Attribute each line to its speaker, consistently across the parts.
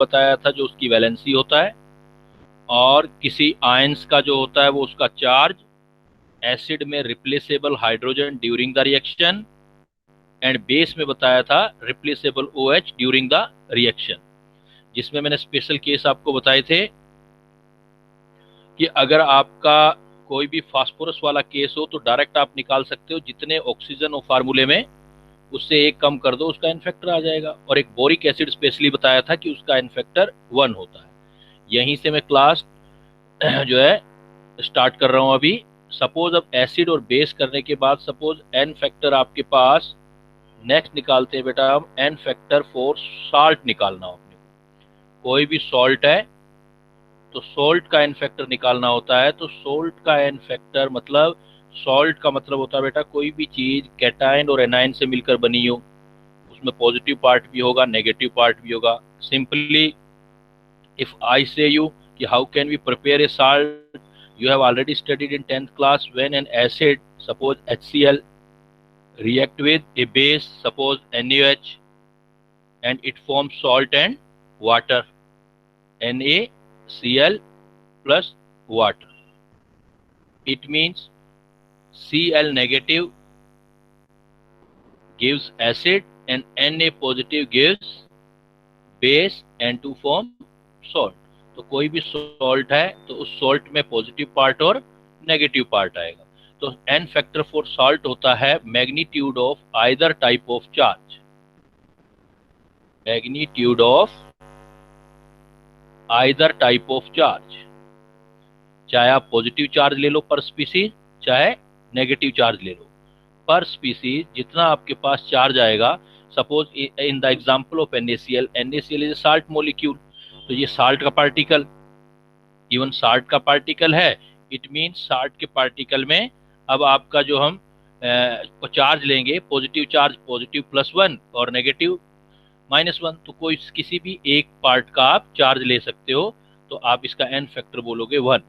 Speaker 1: बताया था जो उसकी वैलेंसी होता है, और किसी आयंस का जो होता है वो उसका चार्ज, एसिड में replaceable hydrogen during the reaction, and base में बताया था replaceable OH during the reaction. जिसमें मैंने स्पेशल केस आपको बताए थे कि अगर आपका कोई भी फास्फोरस वाला केस हो तो डायरेक्ट आप निकाल सकते हो, जितने ऑक्सीजन हो फार्मूले में उससे एक कम कर दो उसका इन्फेक्टर आ जाएगा। और एक बोरिक एसिड स्पेशली बताया था कि उसका इन्फेक्टर 1 होता है। यहीं से मैं क्लास जो है स्टार्ट कर रहा हूं अभी। सपोज अब एसिड और बेस करने के बाद सपोज एन फैक्टर आपके पास, नेक्स्ट निकालते हैं बेटा हम एन फैक्टर फॉर साल्ट निकालना हो अपने को। कोई भी सॉल्ट है तो सोल्ट का एन फैक्टर निकालना होता है। तो सोल्ट का एन फैक्टर मतलब, सॉल्ट का मतलब होता है बेटा कोई भी चीज कैटायन और एनायन से मिलकर बनी हो, उसमें पॉजिटिव पार्ट भी होगा नेगेटिव पार्ट भी होगा। Simply if I say you कि how can we prepare a salt, you have already studied in 10th class when an acid, suppose HCl, react with a base, suppose NaOH, and it forms salt and water, NaCl plus water. It means Cl negative gives acid and Na positive gives base and to form salt. तो कोई भी salt है तो उस salt में positive part और negative part आएगा। तो एन फैक्टर फॉर सॉल्ट होता है magnitude of either type of charge, magnitude of either type of charge. चाहे आप पॉजिटिव चार्ज ले लो पर स्पीसीज, चाहे नेगेटिव चार्ज ले लो पर स्पीसीज, जितना आपके पास चार्ज आएगा। Suppose in the example of NaCl, NaCl is salt molecule, तो ये साल्ट का पार्टिकल, इवन साल्ट का पार्टिकल है। इट मीन साल्ट के पार्टिकल में अब आपका जो हम चार्ज लेंगे, पॉजिटिव चार्ज पॉजिटिव +1 और नेगेटिव -1, तो कोई किसी भी एक पार्ट का आप चार्ज ले सकते हो। तो आप इसका एन फैक्टर बोलोगे 1।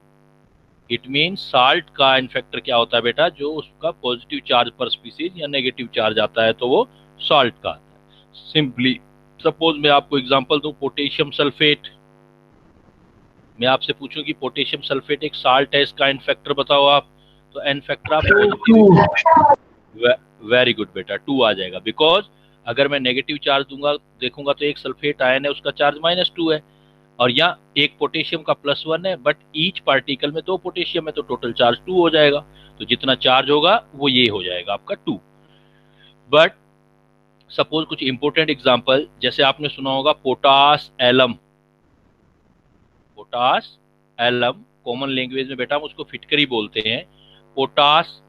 Speaker 1: इट मीन साल्ट का एन फैक्टर क्या होता है बेटा, जो उसका पॉजिटिव चार्ज पर स्पीसीज या नेगेटिव चार्ज आता है तो वो सॉल्ट का आता है। सिंपली सपोज मैं आपको एग्जांपल दूं, पोटेशियम सल्फेट। मैं आपसे पूछूं कि पोटेशियम सल्फेट एक साल्ट है, इसका एन फैक्टर बताओ आप। तो एन फैक्टर आप पॉजिटिव, वेरी गुड बेटा 2 आ जाएगा। बिकॉज अगर मैं नेगेटिव चार्ज दूंगा देखूंगा तो एक सल्फेट आयन है उसका चार्ज -2 है, और यहाँ एक पोटेशियम का +1 है, बट ईच पार्टिकल में 2 पोटेशियम है तो टोटल चार्ज 2 हो जाएगा। तो जितना चार्ज होगा वो ये हो जाएगा आपका 2। बट सपोज कुछ इंपॉर्टेंट एग्जांपल, जैसे आपने सुना होगा potash alum. Potash alum common language में बेटा हम उसको फिटकरी बोलते हैं। पोटास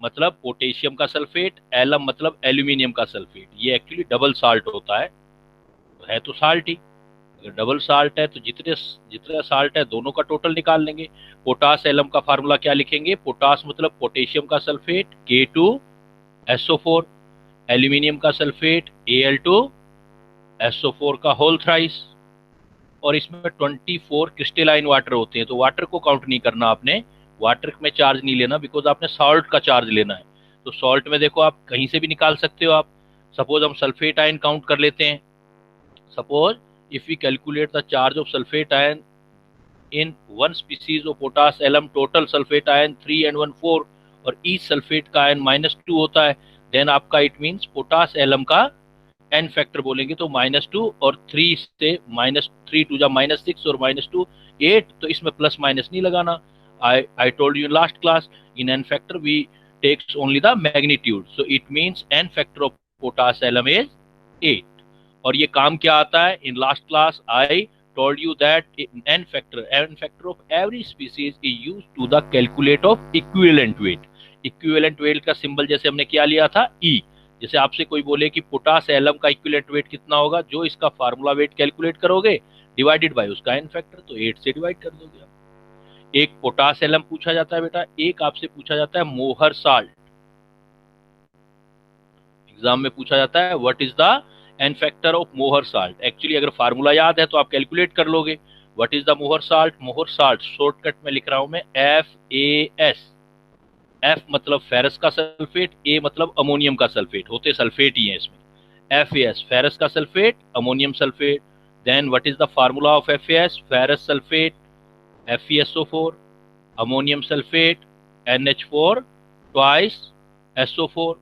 Speaker 1: मतलब पोटेशियम का सल्फेट, एलम मतलब एल्यूमिनियम का सल्फेट। ये एक्चुअली डबल साल्ट होता है तो साल्ट ही। अगर डबल साल्ट है तो जितने जितने साल्ट है दोनों का टोटल निकाल लेंगे। पोटास एलम का फार्मूला क्या लिखेंगे, पोटास मतलब पोटेशियम का सल्फेट K2SO4, एल्यूमिनियम का सल्फेट Al2SO4 का होल थ्राइस। और इसमें 24 क्रिस्टलाइन वाटर होते हैं, तो वाटर को काउंट नहीं करना आपने, वाटर में चार्ज नहीं लेना, बिकॉज आपने सॉल्ट का चार्ज लेना है। तो सॉल्ट में देखो आप कहीं से भी निकाल सकते हो आप। सपोज हम सल्फेट आयन काउंट कर लेते हैं। Suppose if we calculate the charge of sulfate ion in one species of potash alum, total sulfate ion 3 and 1 4, और each sulfate का आयन -2 होता है, देन आपका इट मीन्स पोटास एलम का एन फैक्टर बोलेंगे तो -2 और 3 से -3 टू जा -6 और -2 8, तो इसमें प्लस माइनस नहीं लगाना। I told you in last class in n factor we takes only the magnitude, so it means n factor of potash alum is 8। और ये काम क्या आता है, in last class I told you that n factor of every species is used to the calculate of equivalent weight। equivalent weight का symbol जैसे हमने क्या लिया था E। जैसे आपसे कोई बोले कि पोटास एलम का इक्विवेलेंट वेट कितना होगा, जो इसका फार्मूला वेट कैलकुलेट करोगे डिवाइडेड बाय उसका एन फैक्टर, तो 8 से डिवाइड कर दोगे आप। एक पोटास एलम पूछा जाता है बेटा, एक आपसे पूछा जाता है मोहर साल्ट। एग्जाम में पूछा जाता है what is the n factor of Mohr salt. Actually अगर फार्मूला याद है तो आप कैलकुलेट कर लोगे। What is the Mohr salt, Mohr salt shortcut में लिख रहा हूं मैं FAS। एफ मतलब फेरस का सल्फेट, ए मतलब अमोनियम का सल्फेट, होते सल्फेट ही है इसमें। FAS फेरस का sulphate, ammonium sulphate, Then what is the formula of FAS? Ferrous sulfate, FeSO4, ammonium sulphate, NH4 twice SO4।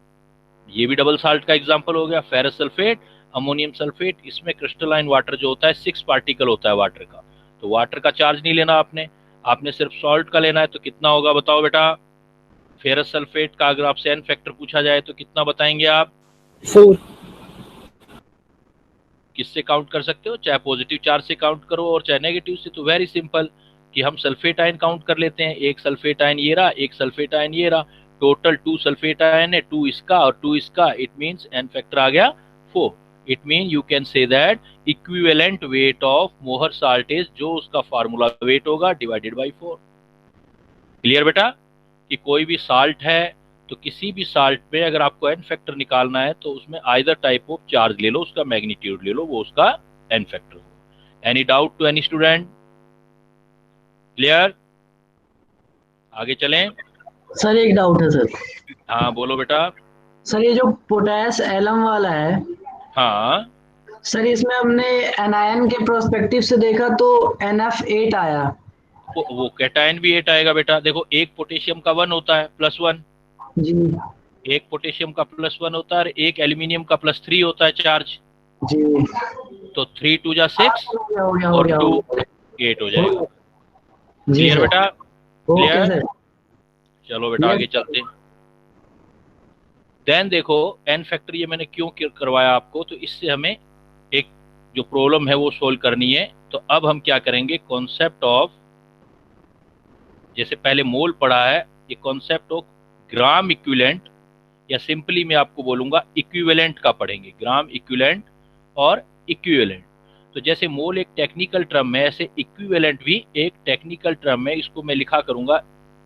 Speaker 1: ये भी डबल साल्ट का एग्जांपल हो गया। फेरस सल्फेट, अमोनियम सल्फेट, इसमें क्रिस्टलाइन वाटर जो होता है 6 पार्टिकल होता है वाटर का। तो वाटर का चार्ज नहीं लेना आपने, आपने सिर्फ सॉल्ट का लेना है। तो कितना होगा बताओ बेटा? फेरस सल्फेट का अगर आपसे एन फैक्टर पूछा जाए तो कितना बताएंगे आप?
Speaker 2: 4।
Speaker 1: किससे काउंट कर सकते हो? चाहे पॉजिटिव चार्ज से काउंट करो और चाहे नेगेटिव से। तो वेरी सिंपल कि हम सल्फेट आयन काउंट कर लेते हैं। एक सल्फेट आयन ये रहा, एक सल्फेट आयन ये रहा, टोटल 2 सल्फेट आयन है, 2 इसका और 2 इसका। इट मींस एन फैक्टर आ गया 4। It mean you can say that equivalent weight of Mohr salt is, जो उसका फार्मूला वेट होगा, डिवाइडेड बाई 4। क्लियर बेटा? कि कोई भी साल्ट है तो किसी भी साल्ट में अगर आपको एन फैक्टर निकालना है तो उसमें आइदर टाइप ऑफ चार्ज ले लो, उसका मैग्नीट्यूड ले लो, वो उसका एन फैक्टर हो। Any doubt to any student? Clear? आगे चलें।
Speaker 2: सर एक डाउट है सर।
Speaker 1: हाँ बोलो बेटा।
Speaker 2: सर ये जो पोटेस एलम वाला है,
Speaker 1: हाँ
Speaker 2: सर इसमें हमने एनायन के प्रोस्पेक्टिव से देखा तो NF8 आया।
Speaker 1: वो कैटायन भी 8 आएगा बेटा। देखो एक पोटेशियम का 1 होता है, +1।
Speaker 2: जी
Speaker 1: एक पोटेशियम का +1 होता है और एक एल्यूमिनियम का +3 होता है चार्ज।
Speaker 2: जी।
Speaker 1: तो 3 2 जा 6
Speaker 2: हो गया
Speaker 1: और 2
Speaker 2: हो गया।
Speaker 1: 8 हो जाएगा।
Speaker 2: जी
Speaker 1: क्लियर
Speaker 2: सर।
Speaker 1: बेटा?
Speaker 2: Okay
Speaker 1: clear?
Speaker 2: सर।
Speaker 1: चलो बेटा आगे चलते हैं। देन देखो एन फैक्टर ये मैंने क्यों करवाया आपको, तो इससे हमें एक जो प्रॉब्लम है वो सोल्व करनी है। तो अब हम क्या करेंगे, कॉन्सेप्ट ऑफ, जैसे पहले मोल पढ़ा है, ये कॉन्सेप्ट ऑफ ग्राम इक्विवेलेंट, या सिंपली मैं आपको बोलूंगा इक्विवेलेंट का पढ़ेंगे। ग्राम इक्विवेलेंट और इक्विवेलेंट। तो जैसे मोल एक टेक्निकल टर्म है, ऐसे इक्विवेलेंट भी एक टेक्निकल टर्म है। इसको मैं लिखा करूंगा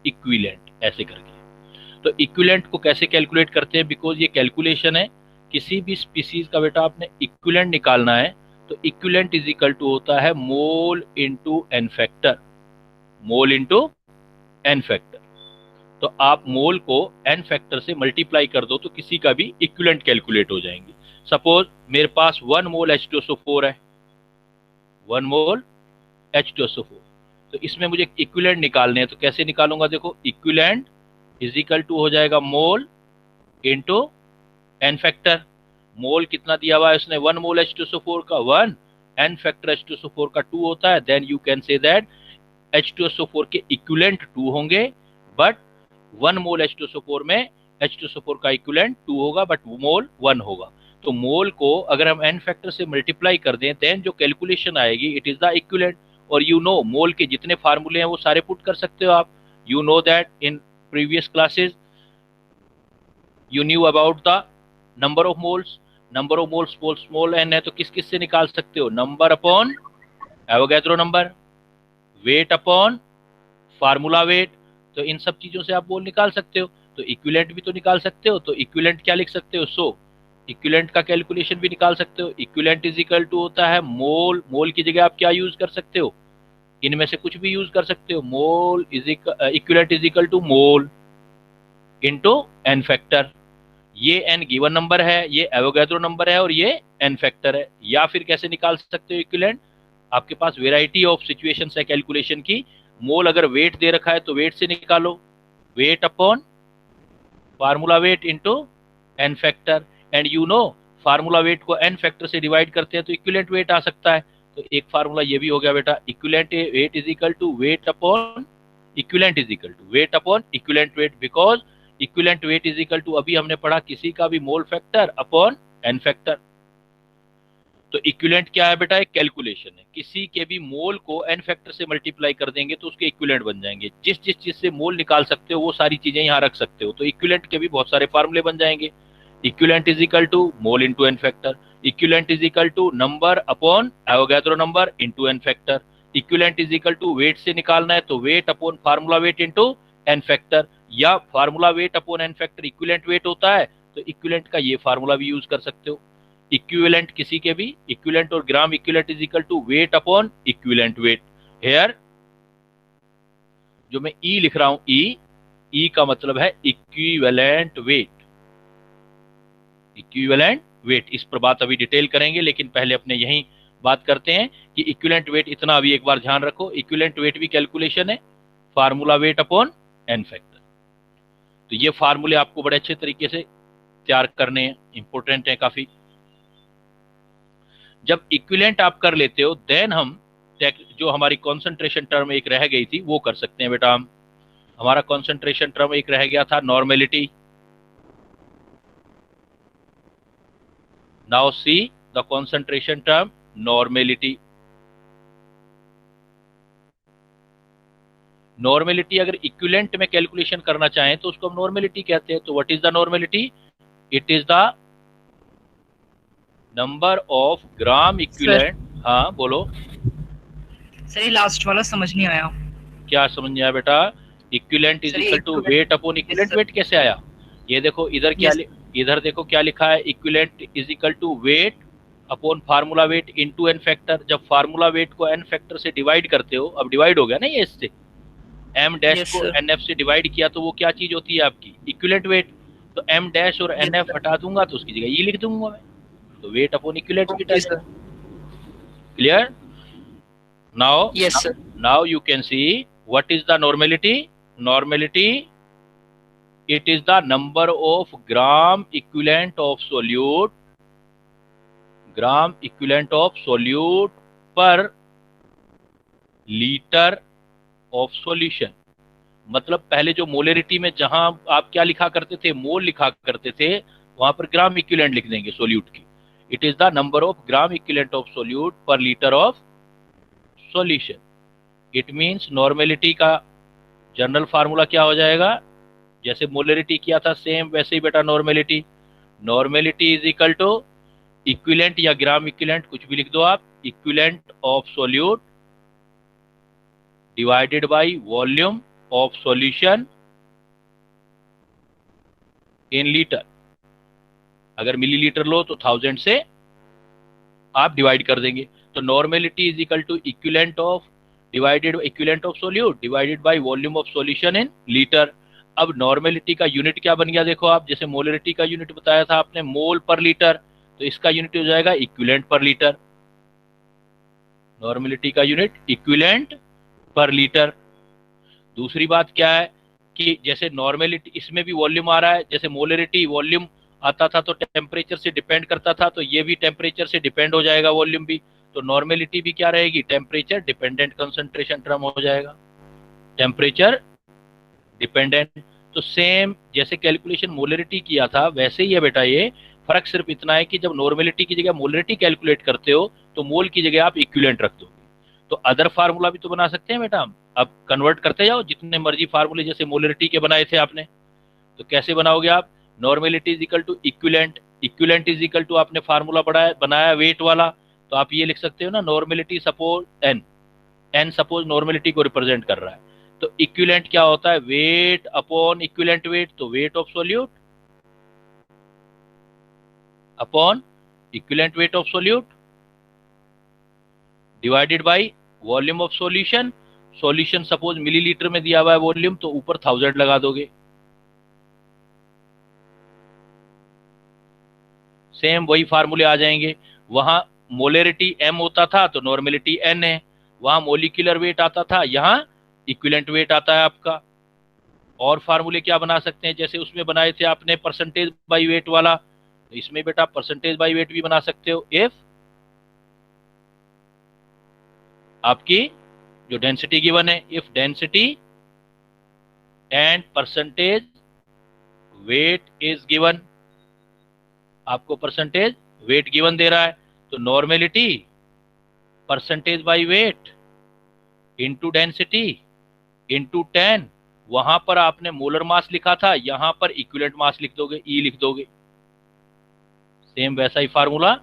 Speaker 1: इक्विवेलेंट ऐसे करके। तो इक्विवेलेंट को कैसे कैलकुलेट करते हैं? बिकॉज ये कैलकुलेशन है, किसी भी स्पीसीज का बेटा आपने इक्विवेलेंट निकालना है तो इक्विवेलेंट इज इक्वल टू होता है mole into n factor. Mole into n factor. तो आप मोल को एन फैक्टर से मल्टीप्लाई कर दो तो किसी का भी इक्विवेलेंट कैलकुलेट हो जाएंगे। सपोज मेरे पास 1 मोल H2SO4 है, 1 मोल H2SO4। तो इसमें मुझे इक्विवेलेंट निकालने हैं, तो कैसे निकालूंगा? देखो इक्विवेलेंट इज इक्वल टू हो जाएगा मोल इंटू एन फैक्टर। मोल कितना दिया हुआ है उसने? 1 मोल H2SO4 का 1, एन फैक्टर H2SO4 का 2 होता है। Then you can say that H2SO4 के इक्विवेलेंट 2 होंगे, बट 1 मोल H2SO4 में H2SO4 का इक्विवेलेंट 2 होगा बट मोल 1 होगा। तो मोल को अगर हम एन फैक्टर से मल्टीप्लाई कर दें देन जो कैलकुलेशन आएगी इट इज द इक्विवेलेंट। और यू नो मोल के जितने फार्मूले हैं वो सारे पुट कर सकते हो आप। You know that in previous classes you knew about the number of moles. Number of moles small n है तो किस किस से निकाल सकते हो? Number upon Avogadro number, weight upon formula weight. तो इन सब चीजों से आप मोल निकाल सकते हो। तो इक्विवेलेंट भी तो निकाल सकते हो। तो इक्विवेलेंट क्या लिख सकते हो? इक्विवेलेंट का कैलकुलेशन भी निकाल सकते हो। इक्विवेलेंट इज इक्वल टू होता है मोल। मोल की जगह आप क्या यूज कर सकते हो? इनमें से कुछ भी यूज कर सकते हो। Mole is equivalent is equal to mole into n factor. ये एन गिवन नंबर है, ये एवोगैड्रो नंबर है और ये एन फैक्टर है। या फिर कैसे निकाल सकते हो इक्विवेलेंट? आपके पास वेराइटी ऑफ सिचुएशंस है कैलकुलेशन की। मोल अगर वेट दे रखा है तो वेट से निकालो, weight upon formula weight into n factor. And you know formula weight को एन फैक्टर से डिवाइड करते हैं तो इक्विवेलेंट वेट आ सकता है। तो एक फार्मूला ये भी हो गया बेटा, equivalent weight is equal to weight upon equivalent is equal to weight upon equivalent weight. Because equivalent weight is equal to, अभी हमने पढ़ा, किसी का भी mole factor upon n factor. तो इक्विवेलेंट क्या है बेटा? एक कैलकुलेशन है। किसी के भी मोल को एन फैक्टर से मल्टीप्लाई कर देंगे तो उसके इक्विवेलेंट बन जाएंगे। जिस जिस चीज से मोल निकाल सकते हो वो सारी चीजें यहाँ रख सकते हो। तो इक्विवेलेंट के भी बहुत सारे फार्मूले बन जाएंगे। Equivalent is equal to mole into n factor. Equivalent is equal to number upon Avogadro number into n factor. Equivalent is equal to weight से निकालना है तो weight upon formula weight into n factor, या formula weight upon n factor equivalent weight होता है तो equivalent का ये फार्मूला भी यूज कर सकते हो। इक्विवेलेंट किसी के भी इक्विवेलेंट और gram equivalent is equal to weight upon equivalent weight. Here जो मैं ई लिख रहा हूं, ई का मतलब है इक्विवेलेंट वेट। इक्विवेलेंट वेट, इस पर बात अभी डिटेल करेंगे लेकिन पहले अपने यहीं बात करते हैं कि इक्विवेलेंट वेट इतना, अभी एक बार ध्यान रखो, इक्विवेलेंट वेट भी कैलकुलेशन है, formula weight upon n factor. तो ये फार्मूले आपको बड़े अच्छे तरीके से तैयार करने हैं, इंपॉर्टेंट है काफी। जब इक्विवेलेंट आप कर लेते हो देन हम जो हमारी कॉन्सेंट्रेशन टर्म एक रह गई थी वो कर सकते हैं बेटा हम। हमारा कॉन्सेंट्रेशन टर्म एक रह गया था normality. Now see the concentration term normality. Normality अगर इक्विवेलेंट में कैलकुलेशन करना चाहें तो उसको हम नॉर्मेलिटी कहते हैं। तो what is the normality? It is the number of gram
Speaker 3: sir
Speaker 1: equivalent. हाँ बोलो।
Speaker 3: सर ये लास्ट वाला समझ नहीं आया।
Speaker 1: क्या समझ नहीं आया बेटा? इक्विवेलेंट इज
Speaker 3: सर ये
Speaker 1: equal to
Speaker 3: equivalent-
Speaker 1: weight upon equivalent weight कैसे आया? ये देखो इधर क्या
Speaker 3: Yes.
Speaker 1: इधर देखो क्या लिखा है, equivalent is equal to weight upon formula weight into n factor. जब फार्मूला वेट को एन फैक्टर से डिवाइड करते हो, अब डिवाइड हो गया ना ये इससे, एम डैश
Speaker 3: Yes,
Speaker 1: को
Speaker 3: sir.
Speaker 1: एन एफ से डिवाइड किया तो वो क्या चीज होती है आपकी? Equivalent weight. तो एम डैश और
Speaker 3: Yes,
Speaker 1: एन एफ
Speaker 3: sir.
Speaker 1: हटा दूंगा तो उसकी जगह ये लिख दूंगा मैं, तो वेट अपॉन इक्विवेलेंट वेट आ
Speaker 3: Okay,
Speaker 1: जाएगा।
Speaker 3: sir.
Speaker 1: Clear? Now
Speaker 3: Yes, sir.
Speaker 1: now you can see what is the normality. Normality, it is the number of gram equivalent of solute, gram equivalent of solute per liter of solution। मतलब पहले जो molarity में जहां आप क्या लिखा करते थे, मोल लिखा करते थे, वहां पर ग्राम इक्विवेलेंट लिख देंगे सोल्यूट की। It is the number of gram equivalent of solute per litre of solution. It means normality का जनरल फार्मूला क्या हो जाएगा? जैसे मोलरिटी किया था सेम वैसे ही बेटा normality. Normality is equal to equivalent या ग्राम इक्विवेलेंट कुछ भी लिख दो आप, equivalent of solute divided by volume of solution in litre. अगर मिलीलीटर लो तो 1000 से आप डिवाइड कर देंगे। तो normality is equal to equivalent of divided equivalent of solute divided by volume of solution in litre. अब नॉर्मेलिटी का यूनिट क्या बन गया देखो आप, जैसे मोलरिटी का यूनिट बताया था आपने मोल पर लीटर, तो इसका यूनिट हो जाएगा इक्विवेलेंट पर लीटर। नॉर्मेलिटी का यूनिट इक्विवेलेंट पर लीटर। दूसरी बात क्या है कि जैसे नॉर्मेलिटी इसमें भी वॉल्यूम आ रहा है, जैसे मोलरिटी वॉल्यूम आता था तो टेम्परेचर से डिपेंड करता था, तो ये भी टेम्परेचर से डिपेंड हो जाएगा वॉल्यूम भी। तो नॉर्मेलिटी भी क्या रहेगी? टेम्परेचर डिपेंडेंट कंसंट्रेशन टर्म हो जाएगा, टेम्परेचर डिपेंडेंट। तो सेम जैसे कैलकुलेशन मोलरिटी किया था वैसे ही है बेटा ये। फर्क सिर्फ इतना है कि जब नॉर्मेलिटी की जगह मोलरिटी कैलकुलेट करते हो तो मोल की जगह आप इक्विवेलेंट रख दो। तो अदर फार्मूला भी तो बना सकते हैं बेटा हम। अब कन्वर्ट करते जाओ जितने मर्जी फार्मूले, जैसे मोलरिटी के बनाए थे आपने, तो कैसे बनाओगे आप? Normality is equal to equivalent, equivalent is equal to आपने फार्मूला बनाया वेट वाला, तो आप ये लिख सकते हो ना, normality suppose n, n suppose normality को रिप्रेजेंट कर रहा है। तो इक्विवेलेंट क्या होता है? वेट अपॉन इक्विवेलेंट वेट, तो weight of solute upon equivalent weight of solute divided by volume of solution. Solution suppose millilitre में दिया हुआ है वॉल्यूम, तो ऊपर 1000 लगा दोगे। सेम वही फार्मूले आ जाएंगे। वहां मोलरिटी m होता था तो नॉर्मेलिटी n है, वहां मोलिकुलर वेट आता था, यहाँ इक्विवेलेंट वेट आता है आपका। और फार्मूले क्या बना सकते हैं? जैसे उसमें बनाए थे आपने परसेंटेज बाई वेट वाला, तो इसमें बेटा परसेंटेज बाई वेट भी बना सकते हो। इफ आपकी जो डेंसिटी गिवन है, if density and percentage wait is given, आपको परसेंटेज वेट गिवन दे रहा है, तो normality percentage by weight into density into 10। वहां पर आपने मोलर मास लिखा था, यहां पर इक्विवेलेंट मास लिख दोगे, ई लिख दोगे। सेम वैसा ही फार्मूला,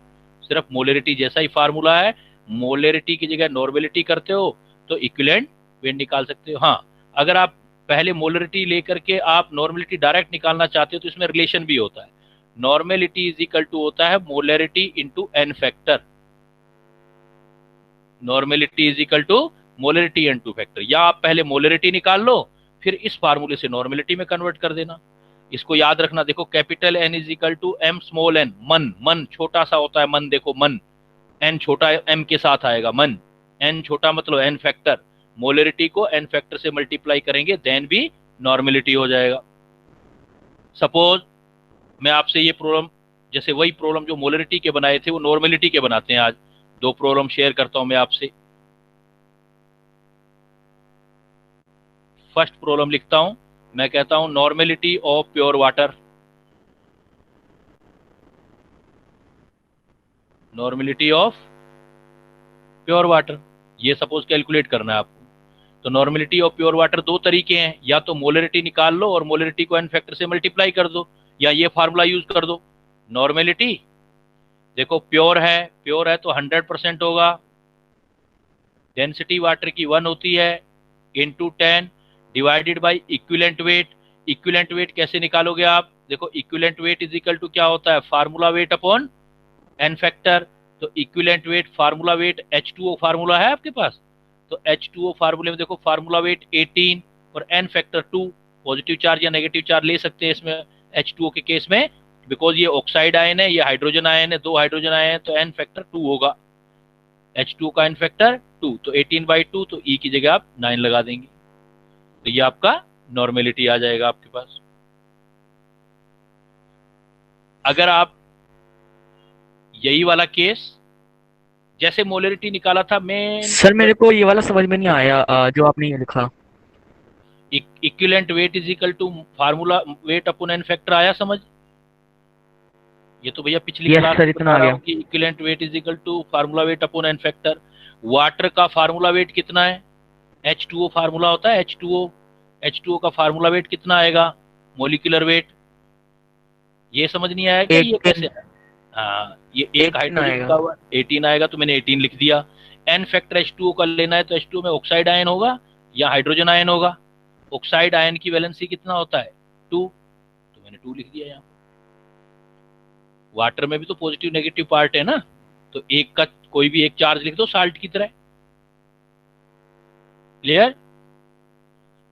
Speaker 1: सिर्फ मोलरिटी जैसा ही फार्मूला है। मोलरिटी की जगह नॉर्मेलिटी करते हो तो इक्विवेलेंट वेट निकाल सकते हो। हाँ, अगर आप पहले मोलरिटी लेकर के आप नॉर्मेलिटी डायरेक्ट निकालना चाहते हो तो इसमें रिलेशन भी होता है। नॉर्मेलिटी इज इक्वल टू होता है molarity into n factor. Normality is equal to molarity into factor, या आप पहले मोलरिटी निकाल लो फिर इस फार्मूले से नॉर्मेलिटी में कन्वर्ट कर देना। इसको याद रखना, देखो capital n is equal to m small n. मन, मन छोटा सा होता है मन, देखो मन, एन छोटा एम के साथ आएगा, मन, एन छोटा मतलब एन फैक्टर, मोलरिटी को एन फैक्टर से मल्टीप्लाई करेंगे देन भी नॉर्मेलिटी हो जाएगा। सपोज मैं आपसे ये प्रॉब्लम, जैसे वही प्रॉब्लम जो मोलरिटी के बनाए थे वो नॉर्मेलिटी के बनाते हैं। आज दो प्रॉब्लम शेयर करता हूं मैं आपसे। फर्स्ट प्रॉब्लम लिखता हूं, मैं कहता हूं normality of pure water, normality of pure water, ये सपोज कैलकुलेट करना है आपको। तो नॉर्मेलिटी ऑफ प्योर वाटर दो तरीके हैं, या तो मोलरिटी निकाल लो और मोलरिटी को एन फैक्टर से मल्टीप्लाई कर दो, या ये फार्मूला यूज कर दो। नॉर्मेलिटी देखो प्योर है तो 100% होगा, डेंसिटी वाटर की 1 होती है, into 10 divided by equivalent weight. Equivalent weight कैसे निकालोगे आप, देखो equivalent weight is equal to क्या होता है, formula weight upon n factor. तो equivalent weight, formula weight H2O formula है आपके पास, तो H2O फार्मूले में देखो फार्मूला वेट 18 और एन फैक्टर 2। पॉजिटिव चार्ज या नेगेटिव चार्ज ले सकते हैं इसमें H2O के केस में, बिकॉज ये ऑक्साइड आयन है, ये हाइड्रोजन आयन है, दो हाइड्रोजन आयन है, तो एन फैक्टर 2 होगा, H2O का एन फैक्टर 2, तो 18/2, तो E की जगह आप 9 लगा देंगे, तो ये आपका नॉर्मेलिटी आ जाएगा आपके पास। अगर आप यही वाला केस, जैसे मोलरिटी निकाला था मैं,
Speaker 4: सर मेरे को ये वाला समझ में नहीं आया जो आपने ये लिखा।
Speaker 1: Equivalent weight is equal to formula weight upon n factor, आया समझ? ये तो भैया पिछली
Speaker 4: यस
Speaker 1: क्लास
Speaker 4: सर,
Speaker 1: में
Speaker 4: इतना
Speaker 1: बता
Speaker 4: आ
Speaker 1: रहा
Speaker 4: गया।
Speaker 1: हूँ कि equivalent weight is equal to formula weight upon n factor. Water का फार्मूला वेट कितना है, H2O फार्मूला होता है, H2O का फार्मूला वेट कितना आएगा, मोलिकुलर वेट। ये समझ नहीं आया क्या, ये
Speaker 4: 18
Speaker 1: कैसे है? हाँ, ये एक
Speaker 4: 18
Speaker 1: हाइड्रोजन
Speaker 4: आएगा।
Speaker 1: का हुआ 18 आएगा, तो मैंने 18 लिख दिया। एन फैक्टर H2O का लेना है, तो H2O में ऑक्साइड आयन होगा या हाइड्रोजन आयन होगा, ऑक्साइड आयन की वैलेंसी कितना होता है 2, तो मैंने 2 लिख दिया यहाँ। वाटर में भी तो पॉजिटिव नेगेटिव पार्ट है ना, तो एक का कोई भी एक चार्ज लिख दो साल्ट की तरह। क्लियर?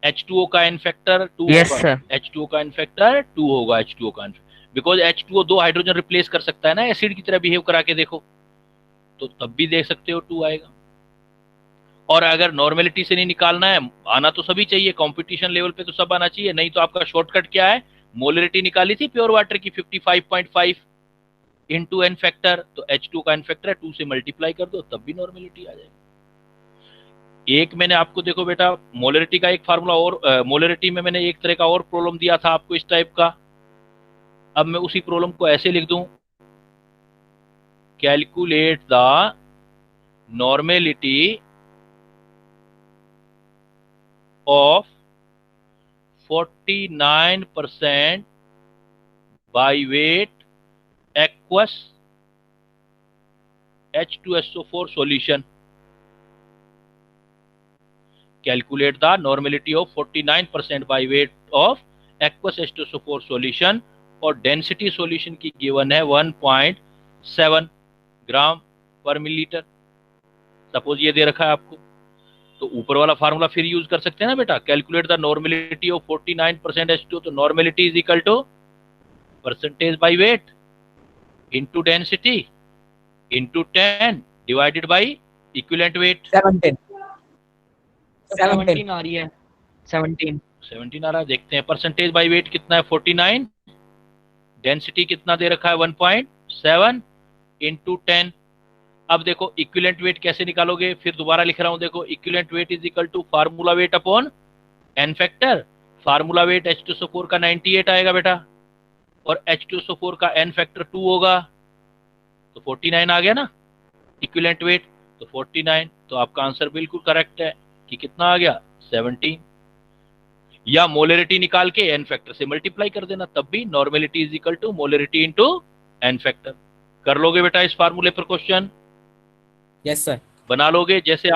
Speaker 1: H2O का एन फैक्टर 2
Speaker 4: यस
Speaker 1: होगा,
Speaker 4: सर।
Speaker 1: H2O का एन फैक्टर 2 होगा, H2O का एन, बिकॉज H2O दो हाइड्रोजन रिप्लेस कर सकता है ना, एसिड की तरह बिहेव करा के देखो, तो तब भी देख सकते हो 2 आएगा। और अगर नॉर्मेलिटी से नहीं निकालना है, आना तो सभी चाहिए, कंपटीशन लेवल पे तो सब आना चाहिए, नहीं तो आपका शॉर्टकट क्या है, मोलरिटी निकाली थी प्योर वाटर की 55.5 इंटू एन फैक्टर, तो H2 का एन फैक्टर है 2 से मल्टीप्लाई कर दो, तब भी नॉर्मेलिटी आ जाएगी। एक मैंने आपको देखो बेटा मोलरिटी का एक फार्मूला और, मोलरिटी में मैंने एक तरह का और प्रॉब्लम दिया था आपको इस टाइप का। अब मैं उसी प्रॉब्लम को ऐसे लिख दूं, calculate the normality of 49% by weight aqueous H2SO4 solution। Calculate the normality of 49% by weight of aqueous H2SO4 solution, और डेंसिटी सॉल्यूशन की गिवन है 1.7 ग्राम पर मिलीलीटर। सपोज ये दे रखा है आपको, तो ऊपर वाला फार्मूला फिर यूज कर सकते हैं ना बेटा, calculate the normality of 49% H2, तो normality is equal to percentage by weight into density into 10 divided by equivalent weight.
Speaker 4: 17
Speaker 3: 17 आ रही है, 17
Speaker 1: 17 आ रहा है, देखते हैं परसेंटेज बाय वेट कितना है 49, डेंसिटी कितना दे रखा है 1.7 इंटू 10। अब देखो इक्विवेलेंट वेट कैसे निकालोगे, फिर दोबारा लिख रहा हूं, देखो equivalent weight is equal to formula weight upon n factor. Formula weight H2SO4 का 98 आएगा बेटा, और H2SO4 का एन फैक्टर 2 होगा, तो 49 आ गया ना इक्विवेलेंट वेट, तो 49, तो आपका आंसर बिल्कुल करेक्ट है कि कितना आ गया 17। या मोलरिटी निकाल के एन फैक्टर से मल्टीप्लाई कर देना, तब भी normality is equal to molarity into n factor. कर लोगे बेटा इस फार्मूले पर क्वेश्चन?
Speaker 4: Yes sir.
Speaker 1: बना लोगे, जैसे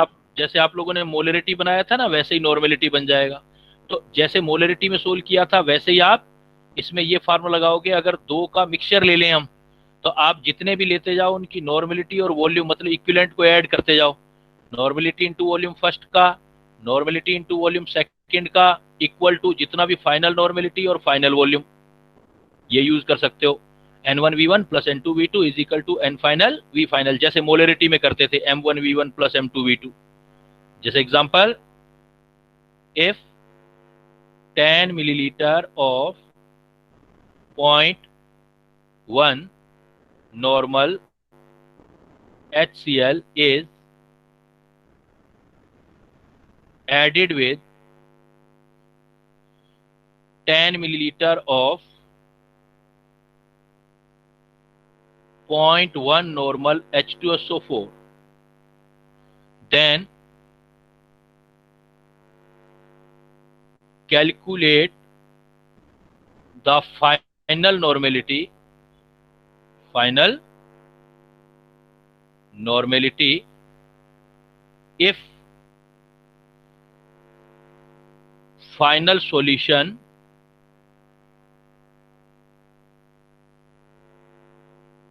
Speaker 1: आप लोगों ने मोलरिटी बनाया था ना, वैसे ही नॉर्मेलिटी बन जाएगा। तो जैसे मोलरिटी में सोल्व किया था वैसे ही आप इसमें ये फार्मूला लगाओगे। अगर दो का मिक्सचर ले लें हम, तो आप जितने भी लेते जाओ उनकी नॉर्मेलिटी और वॉल्यूम मतलब इक्विवेलेंट को ऐड करते जाओ। नॉर्मेलिटी इंटू वॉल्यूम फर्स्ट का, नॉर्मेलिटी इंटू वॉल्यूम सेकंड का, इक्वल टू जितना भी फाइनल नॉर्मेलिटी और फाइनल वॉल्यूम, ये यूज कर सकते हो। N1V1 plus N2V2 is equal to N final V final, जैसे मोलरिटी में करते थे M1V1 प्लस M2V2। जैसे example, if 10 millilitre of 0.1 normal HCl is added with 10 milliliter of 0.1 normal H2SO4, then calculate the final normality if final solution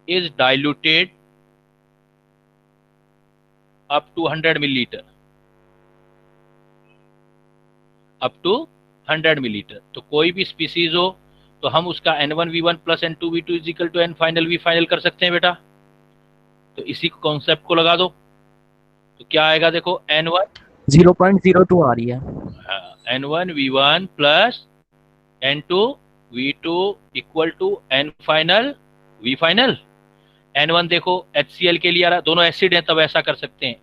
Speaker 1: is diluted up to 100 milliliter, तो कोई भी species हो तो हम उसका N1V1 plus N2V2 is equal to N final V final कर सकते हैं बेटा। तो इसी कॉन्सेप्ट को लगा दो, तो क्या आएगा देखो, N1
Speaker 4: 0.02 आ रही है।
Speaker 1: N1V1 plus N2V2 equal to N final V final. N1 देखो HCl के लिए आ रहा, दोनों एसिड हैं तब ऐसा कर सकते हैं,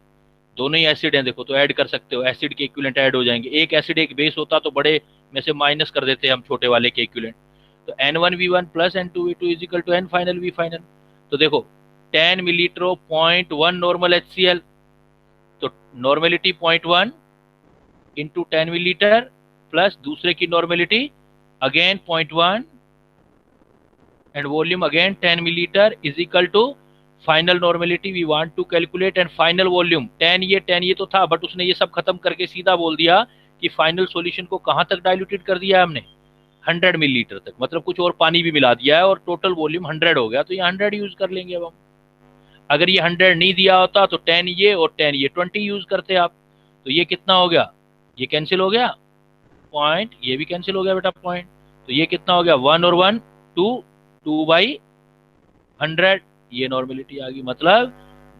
Speaker 1: दोनों ही एसिड हैं देखो, तो ऐड कर सकते हो, एसिड के इक्विवेलेंट ऐड हो जाएंगे। एक एसिड एक बेस होता तो बड़े में से माइनस कर देते हम छोटे वाले के इक्विवेलेंट। तो N1V1 plus N2V2 is equal to N final V final. तो देखो 10 मिलीलीटर 0.1 नॉर्मल HCl, तो नॉर्मेलिटी 0.1 इंटू 10 मिलीलीटर प्लस दूसरे की normality again 0.1 and volume again 10 millilitre is equal to final normality we want to calculate and final volume 10 ये तो था, but उसने ये सब खत्म करके सीधा बोल दिया कि फाइनल सॉल्यूशन को कहां तक डाइल्यूटेड कर दिया है हमने, 100 मिलीलीटर तक, मतलब कुछ और पानी भी मिला दिया है और टोटल वॉल्यूम 100 हो गया, तो ये 100 यूज कर लेंगे अब हम। अगर ये 100 नहीं दिया होता तो 10 ये और 10 ये 20 यूज करते आप, तो ये कितना हो गया, ये कैंसिल हो गया पॉइंट, ये भी कैंसिल हो गया बेटा पॉइंट, तो ये कितना हो गया 1 और 1 2/100, ये नॉर्मेलिटी आ गई, मतलब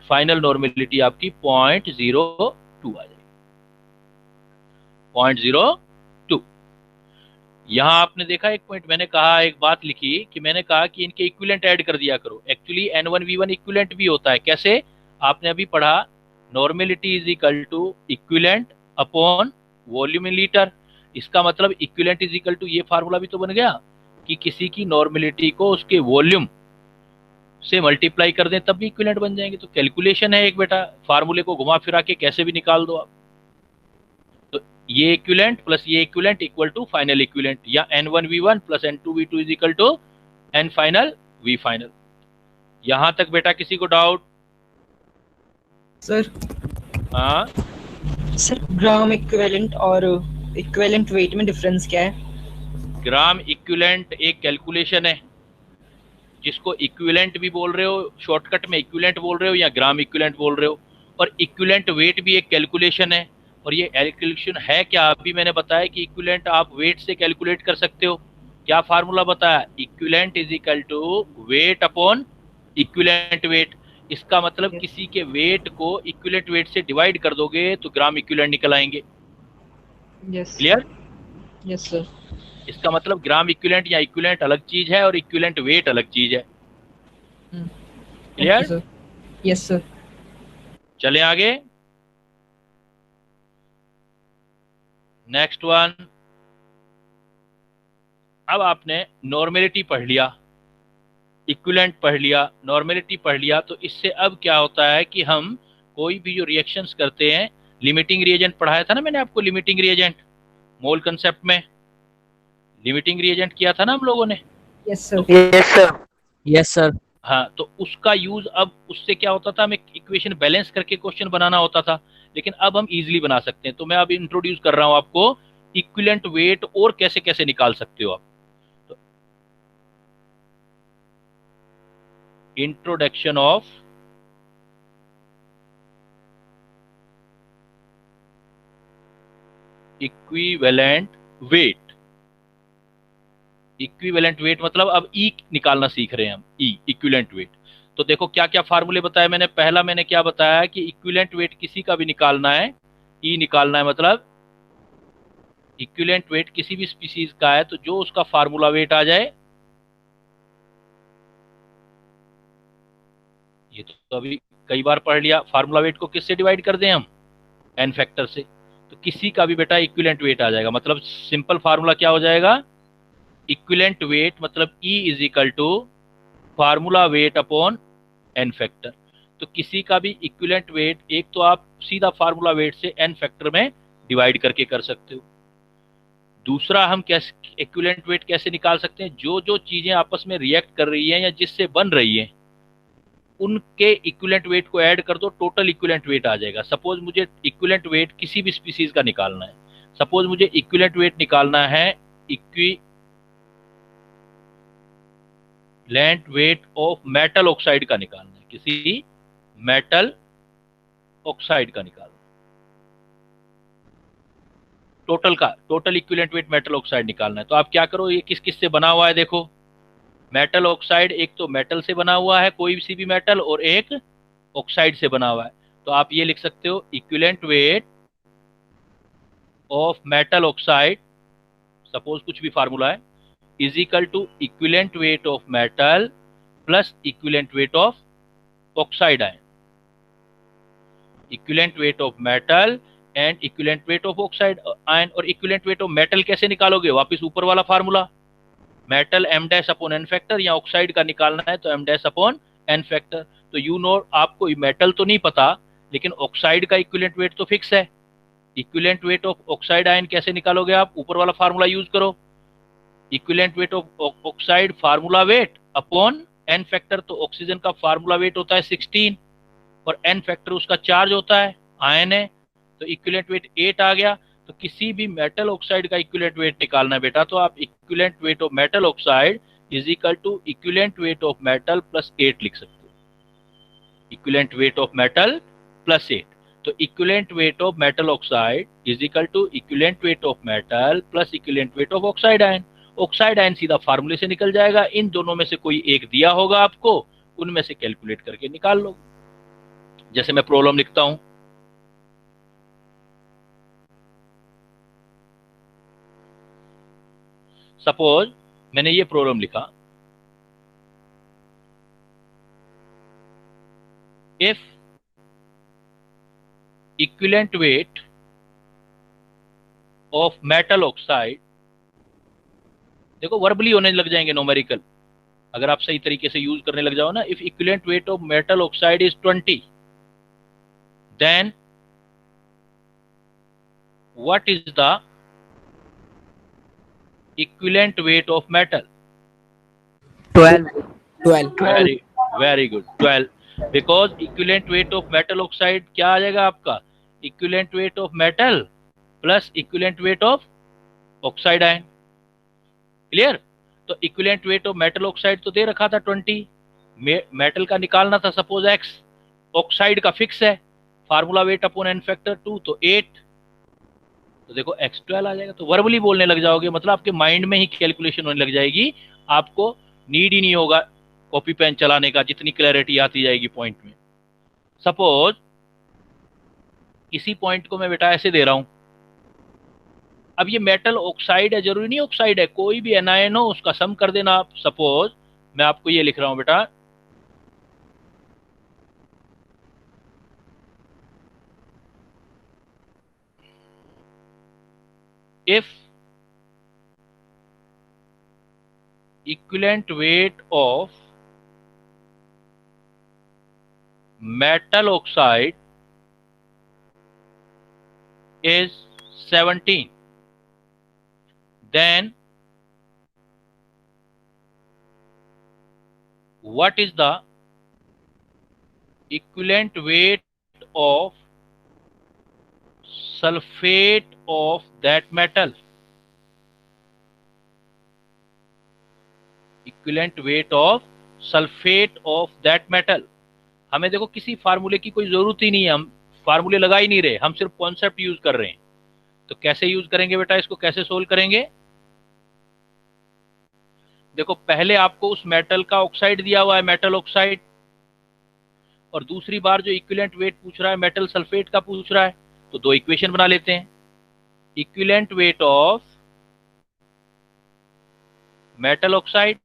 Speaker 1: फाइनल नॉर्मेलिटी आपकी 0.02 आ जाएगी, 0.02। यहां आपने देखा एक पॉइंट, मैंने कहा एक बात लिखी कि मैंने कहा कि इनके इक्विवेलेंट ऐड कर दिया करो। एक्चुअली N1V1 इक्विवेलेंट भी होता है, कैसे, आपने अभी पढ़ा, normality is equal to equivalent upon volume in litre. इसका मतलब इक्विवेलेंट इज इक्वल टू, ये फार्मूला भी तो बन गया कि किसी की नॉर्मेलिटी को उसके वॉल्यूम से मल्टीप्लाई कर दें तब भी इक्विवेलेंट बन जाएंगे। तो कैलकुलेशन है एक बेटा, फार्मूले को घुमा फिरा के कैसे भी निकाल दो आप। तो ये इक्विवेलेंट प्लस ये equivalent equal to final equivalent, या N1V1 plus N2V2 is equal to N final V final. यहां तक बेटा किसी को डाउट?
Speaker 3: सर
Speaker 1: हाँ
Speaker 3: सर ग्राम इक्विवेलेंट और इक्विवेलेंट वेट में डिफरेंस क्या है?
Speaker 1: ग्राम इक्विवेलेंट एक कैलकुलेशन है, जिसको इक्विवेलेंट भी बोल रहे हो, शॉर्टकट में इक्विवेलेंट बोल रहे हो या ग्राम इक्विवेलेंट बोल रहे हो, और इक्विवेलेंट वेट भी एक कैलकुलेशन है। और ये कैलकुलेशन है क्या, अभी मैंने बताया कि इक्विवेलेंट आप वेट से कैलकुलेट कर सकते हो। क्या फार्मूला बताया, equivalent is equal to weight upon equivalent weight. इसका मतलब किसी के वेट को इक्विवेलेंट वेट से डिवाइड कर दोगे तो ग्राम इक्विवेलेंट निकल आएंगे।
Speaker 3: Yes
Speaker 1: clear?
Speaker 3: Yes sir.
Speaker 1: इसका मतलब ग्राम इक्विवेलेंट या इक्विवेलेंट अलग चीज है और इक्विवेलेंट वेट अलग चीज है। क्लियर?
Speaker 3: Yes sir.
Speaker 1: चले आगे, नेक्स्ट वन। अब आपने नॉर्मेलिटी पढ़ लिया, इक्विवेलेंट पढ़ लिया, नॉर्मेलिटी पढ़ लिया, तो इससे अब क्या होता है कि हम कोई भी जो रिएक्शंस करते हैं, लिमिटिंग रिएजेंट पढ़ाया था ना मैंने आपको, लिमिटिंग रिएजेंट मोल कंसेप्ट में लिमिटिंग रिएजेंट किया था ना हम लोगों ने।
Speaker 3: Yes sir.
Speaker 4: Yes sir. Yes sir.
Speaker 1: हाँ, तो उसका यूज अब उससे क्या होता था, हमें इक्वेशन बैलेंस करके क्वेश्चन बनाना होता था, लेकिन अब हम इजीली बना सकते हैं। तो मैं अब इंट्रोड्यूस कर रहा हूं आपको इक्विवेलेंट वेट और कैसे कैसे निकाल सकते हो आप। तो introduction of equivalent weight, equivalent weight मतलब अब ई निकालना सीख रहे हैं हम, ई इक्विवेलेंट वेट। तो देखो क्या क्या फार्मूले बताए मैंने। पहला मैंने क्या बताया कि इक्विवेलेंट वेट किसी का भी निकालना है, ई निकालना है, मतलब इक्विवेलेंट वेट किसी भी स्पीसीज का है तो जो उसका फार्मूला वेट आ जाए, ये तो अभी कई बार पढ़ लिया, फार्मूला वेट को किससे डिवाइड कर दें हम, एन फैक्टर से। तो किसी का भी बेटा इक्विवेलेंट वेट आ जाएगा, मतलब सिंपल फार्मूला क्या हो जाएगा, इक्विवेलेंट वेट मतलब E is equal to formula weight upon n factor. तो किसी का भी इक्विवेलेंट वेट एक तो आप सीधा फार्मूला वेट से एन फैक्टर में डिवाइड करके कर सकते हो। दूसरा हम कैसे इक्विवेलेंट वेट कैसे निकाल सकते हैं, जो जो चीजें आपस में रिएक्ट कर रही हैं या जिससे बन रही हैं उनके इक्विवेलेंट वेट को ऐड कर दो, टोटल इक्विवेलेंट वेट आ जाएगा। सपोज मुझे इक्विवेलेंट वेट किसी भी स्पीसीज का निकालना है, सपोज मुझे इक्विवेलेंट वेट निकालना है equivalent weight of metal oxide का निकालना है, किसी मेटल ऑक्साइड का निकालना, total equivalent weight metal oxide निकालना है। तो आप क्या करो, ये किस किस से बना हुआ है देखो, मेटल ऑक्साइड एक तो मेटल से बना हुआ है कोई सी भी मेटल, और एक ऑक्साइड से बना हुआ है। तो आप ये लिख सकते हो equivalent weight of metal oxide, suppose कुछ भी फार्मूला है, is equal to equivalent weight of metal plus equivalent weight of oxide ion. Equivalent weight of metal and equivalent weight of oxide ion. और इक्विवेलेंट वेट ऑफ मेटल कैसे निकालोगे, वापस ऊपर वाला formula, metal m dash upon n factor, या oxide का निकालना है तो m dash upon n factor. तो यू नो आपको मेटल तो नहीं पता लेकिन ऑक्साइड का इक्विवेलेंट वेट तो फिक्स है। Equivalent weight of oxide ion कैसे निकालोगे आप, ऊपर वाला फार्मूला यूज करो, equivalent weight of oxide formula weight upon n factor. तो ऑक्सीजन का फार्मूला वेट होता है 16 और एन फैक्टर उसका चार्ज होता है, आयन है, तो इक्विवेलेंट वेट 8 आ गया। तो किसी भी मेटल ऑक्साइड का इक्विवेलेंट वेट निकालना है बेटा, तो आप equivalent weight of metal oxide is equal to equivalent weight of metal plus 8 लिख सकते हो, equivalent weight of metal plus 8। तो equivalent weight of metal oxide is equal to equivalent weight of metal plus equivalent weight of oxide ion. Oxide ion सीधा फार्मूले से निकल जाएगा, इन दोनों में से कोई एक दिया होगा आपको, उनमें से कैलकुलेट करके निकाल लो। जैसे मैं प्रॉब्लम लिखता हूं, सपोज मैंने ये प्रॉब्लम लिखा, if equivalent weight of metal oxide, देखो वर्बली होने लग जाएंगे न्यूमेरिकल, अगर आप सही तरीके से यूज करने लग जाओ ना। If equivalent weight of metal oxide is 20, then what is the equivalent weight of metal,
Speaker 4: 12.
Speaker 3: 12.
Speaker 1: Very good, 12। Because equivalent weight of metal oxide क्या आ जाएगा आपका, equivalent weight of metal plus equivalent weight of oxide ion. Clear. तो equivalent weight of metal oxide तो दे रखा था 20, metal का निकालना था सपोज x, ऑक्साइड का फिक्स है, formula weight upon n factor 2 तो 8, तो देखो x 12 आ जाएगा। तो वर्बली बोलने लग जाओगे, मतलब आपके माइंड में ही कैलकुलेशन होने लग जाएगी, आपको नीड ही नहीं होगा कॉपी पेन चलाने का, जितनी क्लैरिटी आती जाएगी पॉइंट में। सपोज इसी पॉइंट को मैं बेटा ऐसे दे रहा हूं, अब ये मेटल ऑक्साइड है, जरूरी नहीं ऑक्साइड है, कोई भी एनायन हो उसका सम कर देना आप। सपोज मैं आपको ये लिख रहा हूं बेटा, if equivalent weight of metal oxide is 17, then what is the equivalent weight of sulfate of that metal, equivalent weight of sulphate of that metal. हमें देखो किसी फार्मूले की कोई जरूरत ही नहीं है, हम फार्मूले लगा ही नहीं रहे, हम सिर्फ कॉन्सेप्ट यूज कर रहे हैं। तो कैसे यूज करेंगे बेटा, इसको कैसे सोल्व करेंगे, देखो पहले आपको उस मेटल का ऑक्साइड दिया हुआ है, मेटल ऑक्साइड, और दूसरी बार जो इक्विवेलेंट वेट पूछ रहा है मेटल सल्फेट का पूछ रहा है, तो दो इक्वेशन बना लेते हैं। Equivalent weight of metal oxide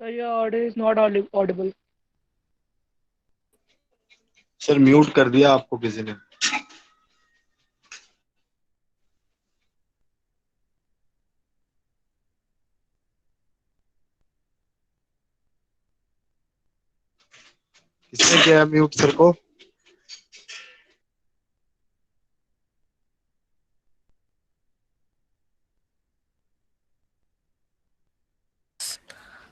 Speaker 5: Sir, your audio is not audible.
Speaker 6: Sir mute कर दिया आपको किसी ने। किसने किया म्यूट सर को?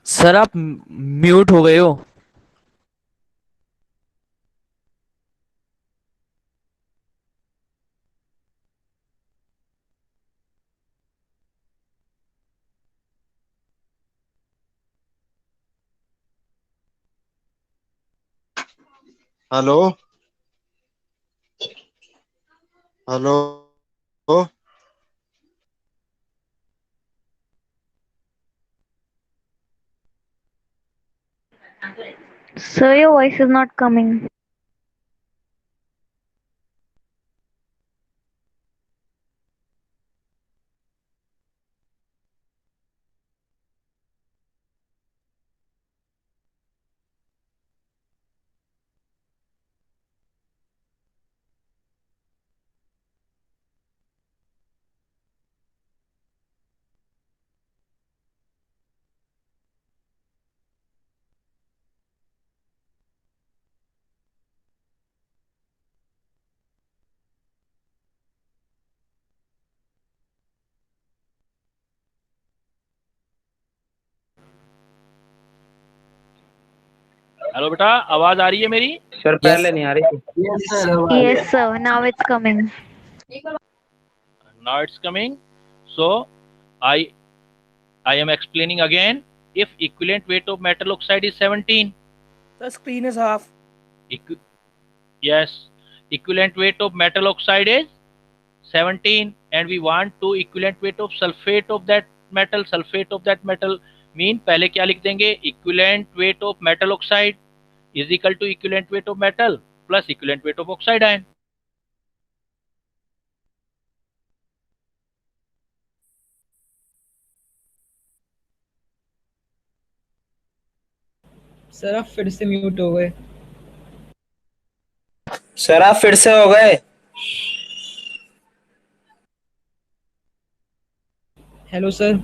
Speaker 4: सर आप म्यूट हो गए हो।
Speaker 6: Hello hello.
Speaker 7: Sir, your voice is not coming.
Speaker 1: Hello बेटा, आवाज आ रही है मेरी?
Speaker 8: सर पहले नहीं आ रही थी।
Speaker 7: Yes, sir. Now it's coming.
Speaker 1: Now it's coming. So I am explaining again. If equivalent weight of metal oxide is 17,
Speaker 5: The screen is half.
Speaker 1: yes, equivalent weight of metal oxide is 17, and we want to equivalent weight of sulfate of that metal. Sulfate of that metal mean पहले क्या लिख देंगे? Equivalent weight of metal oxide is equal to equivalent weight of metal plus equivalent weight of oxide ion.
Speaker 3: Sir आप फिर से mute हो गए।
Speaker 8: Sir आप फिर से हो गए।
Speaker 3: Hello sir.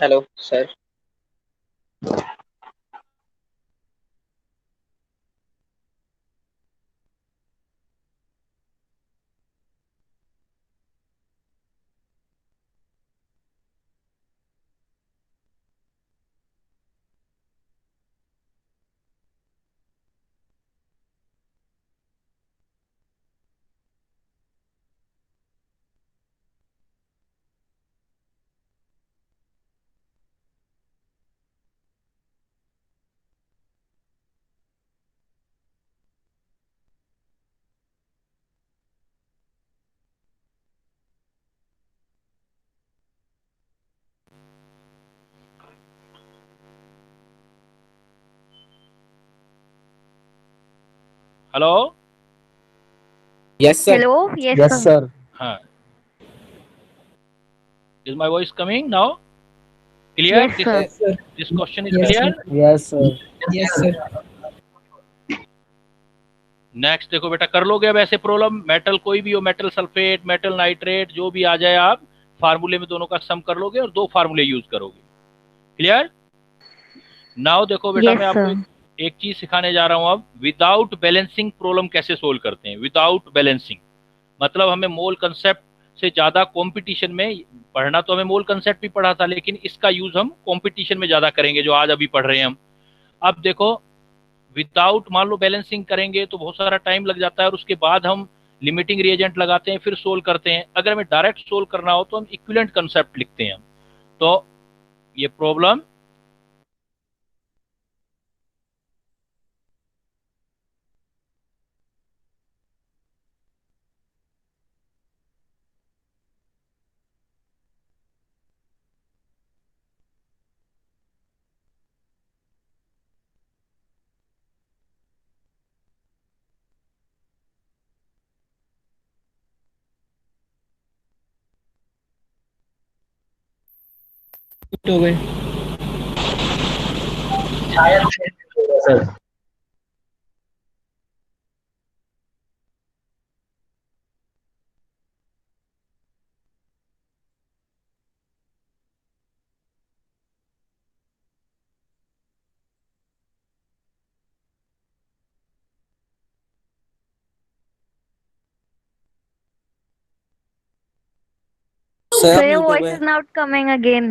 Speaker 8: Hello sir.
Speaker 1: Hello?
Speaker 8: Yes sir.
Speaker 7: Hello? Yes,
Speaker 4: yes
Speaker 7: sir.
Speaker 4: Sir.
Speaker 1: Huh. Is my voice coming now? Clear?
Speaker 7: Yes, sir.
Speaker 3: Yes sir.
Speaker 1: This question is
Speaker 3: Yes,
Speaker 1: clear?
Speaker 3: sir.
Speaker 4: Yes sir.
Speaker 3: Yes sir.
Speaker 1: Next देखो बेटा, कर लोगे अब ऐसे problem? Metal कोई भी हो, metal sulphate, metal nitrate, जो भी आ जाए आप फार्मूले में दोनों का सम कर लोगे और 2 फार्मूले यूज करोगे। क्लियर? नाउ देखो बेटा,
Speaker 7: Yes,
Speaker 1: मैं आपको
Speaker 7: sir.
Speaker 1: एक चीज सिखाने जा रहा हूं अब। विदाउट बैलेंसिंग प्रॉब्लम कैसे सोल्व करते हैं। विदाउट बैलेंसिंग मतलब हमें मोल कंसेप्ट से ज्यादा कंपटीशन में पढ़ना, तो हमें मोल कंसेप्ट भी पढ़ा था, लेकिन इसका यूज हम कंपटीशन में ज्यादा करेंगे जो आज अभी पढ़ रहे हैं हम। अब देखो, विदाउट मान लो बैलेंसिंग करेंगे तो बहुत सारा टाइम लग जाता है, और उसके बाद हम लिमिटिंग रिएजेंट लगाते हैं, फिर सोल्व करते हैं। अगर हमें डायरेक्ट सोल्व करना हो तो हम इक्विवेलेंट कंसेप्ट लिखते हैं। तो ये प्रॉब्लम
Speaker 3: हो गए।
Speaker 8: सर
Speaker 7: So
Speaker 8: आप
Speaker 7: your
Speaker 8: म्यूट हो
Speaker 7: voice
Speaker 8: गए।
Speaker 7: is not coming again.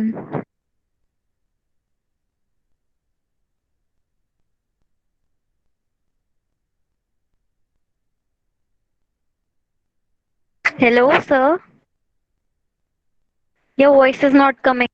Speaker 7: Hello, sir. Your voice is not coming.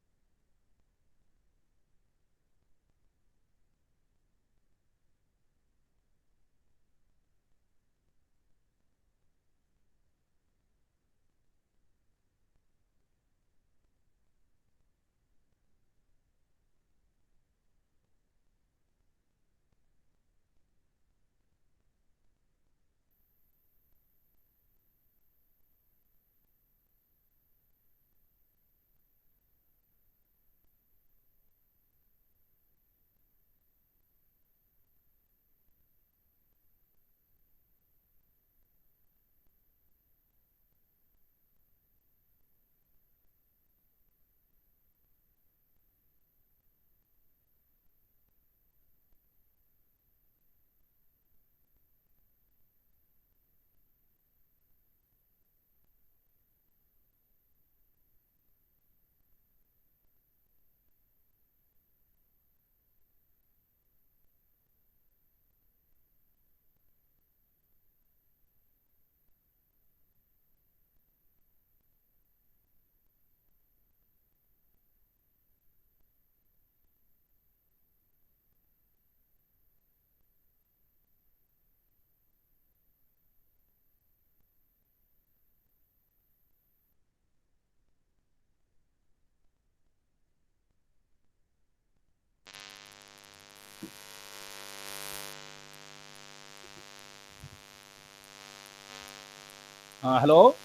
Speaker 1: हाँ हेलो।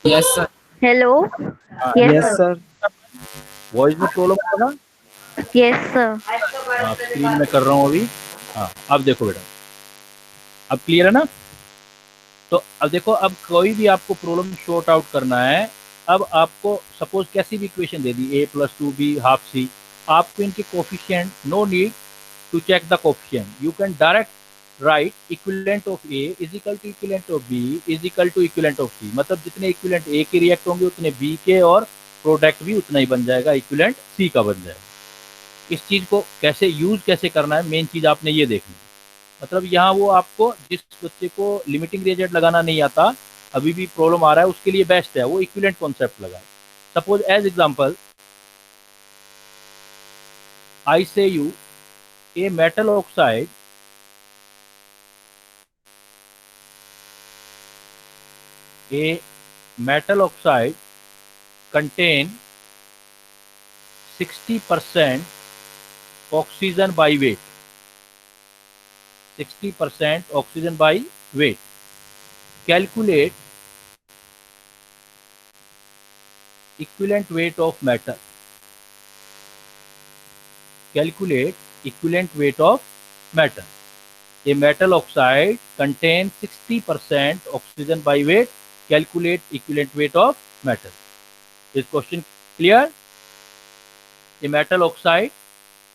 Speaker 8: Yes sir.
Speaker 7: Hello.
Speaker 1: हाँ,
Speaker 7: Yes,
Speaker 4: yes
Speaker 7: sir.
Speaker 4: Sir.
Speaker 1: Voice में प्रॉब्लम होगा।
Speaker 7: Yes, sir.
Speaker 1: हाँ, स्क्रीन में कर रहा हूँ अभी। हाँ, अब देखो बेटा, अब क्लियर है ना? तो अब देखो, अब कोई भी आपको प्रॉब्लम शॉर्ट आउट करना है। अब आपको सपोज कैसी भी इक्वेशन दे दी, a+2b हाफ सी, आपको इनके coefficient, no need to check the coefficient, you can direct write equivalent of a is equal to equivalent of b is equal to equivalent of c। मतलब जितने equivalent a के react होंगे उतने b के, और product भी उतना ही बन जाएगा, इक्विवेलेंट c का बन जाएगा। इस चीज को कैसे यूज कैसे करना है, मेन चीज आपने ये देखनी है। मतलब यहाँ वो आपको, जिस बच्चे को लिमिटिंग रिएजेंट लगाना नहीं आता, अभी भी प्रॉब्लम आ रहा है, उसके लिए बेस्ट है वो इक्विवेलेंट कॉन्सेप्ट लगाए। Suppose as example I say U a metal oxide contain 60% oxygen by weight, 60% oxygen by weight. Calculate equivalent weight of metal. Calculate equivalent weight of metal. A metal oxide contains 60% oxygen by weight. Calculate equivalent weight of metal. Is question clear? A metal oxide,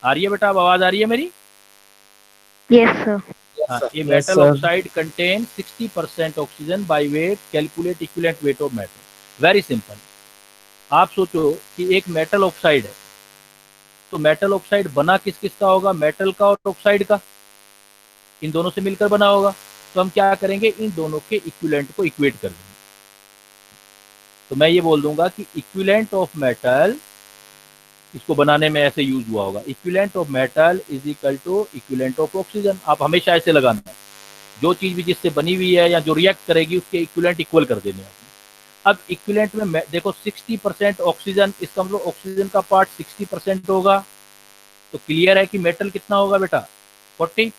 Speaker 1: आ रही है बेटा, अब आवाज आ रही है मेरी?
Speaker 7: Yes, sir.
Speaker 1: हाँ, a
Speaker 8: Yes,
Speaker 1: metal
Speaker 8: sir.
Speaker 1: oxide contains 60% oxygen by weight. Calculate equivalent weight of metal. Very simple. आप सोचो कि एक मेटल ऑक्साइड है, तो मेटल ऑक्साइड बना किस किस का होगा? मेटल का और ऑक्साइड का, इन दोनों से मिलकर बना होगा। तो हम क्या करेंगे, इन दोनों के इक्विवेलेंट को इक्वेट कर देंगे। तो मैं ये बोल दूंगा कि इक्विवेलेंट ऑफ मेटल, इसको बनाने में ऐसे यूज हुआ होगा, equivalent of metal is equal to equivalent of oxygen. आप हमेशा ऐसे लगाना है, जो चीज भी जिससे बनी हुई है या जो रिएक्ट करेगी उसके इक्विवेलेंट इक्वल कर देने हैं। अब इक्विवेलेंट में देखो 60% ऑक्सीजन, इसका मतलब ऑक्सीजन का पार्ट 60% होगा। तो क्लियर है कि मेटल कितना होगा बेटा? 40।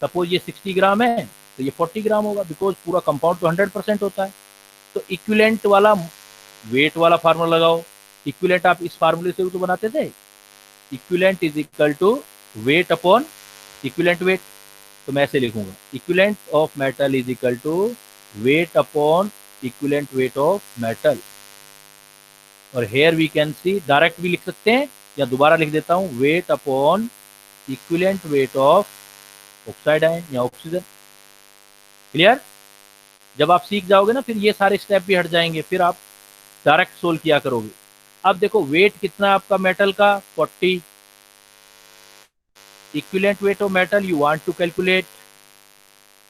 Speaker 1: सपोज ये 60 ग्राम है तो ये 40 ग्राम होगा, बिकॉज पूरा कंपाउंड तो 100% होता है। तो इक्विवेलेंट वाला वेट वाला फार्मूला लगाओ। इक्विवेलेंट आप इस फार्मूले से तो बनाते थे, equivalent is equal to weight upon equivalent weight. तो मैं ऐसे लिखूंगा, equivalent of metal is equal to weight upon equivalent weight of metal. और here we can see, direct भी लिख सकते हैं या दोबारा लिख देता हूं, weight upon equivalent weight of oxide ion या ऑक्सीजन। क्लियर? जब आप सीख जाओगे ना फिर ये सारे स्टेप भी हट जाएंगे, फिर आप डायरेक्ट सोल्व किया करोगे। अब देखो वेट कितना है आपका मेटल का? 40। Equivalent weight of metal you want to calculate,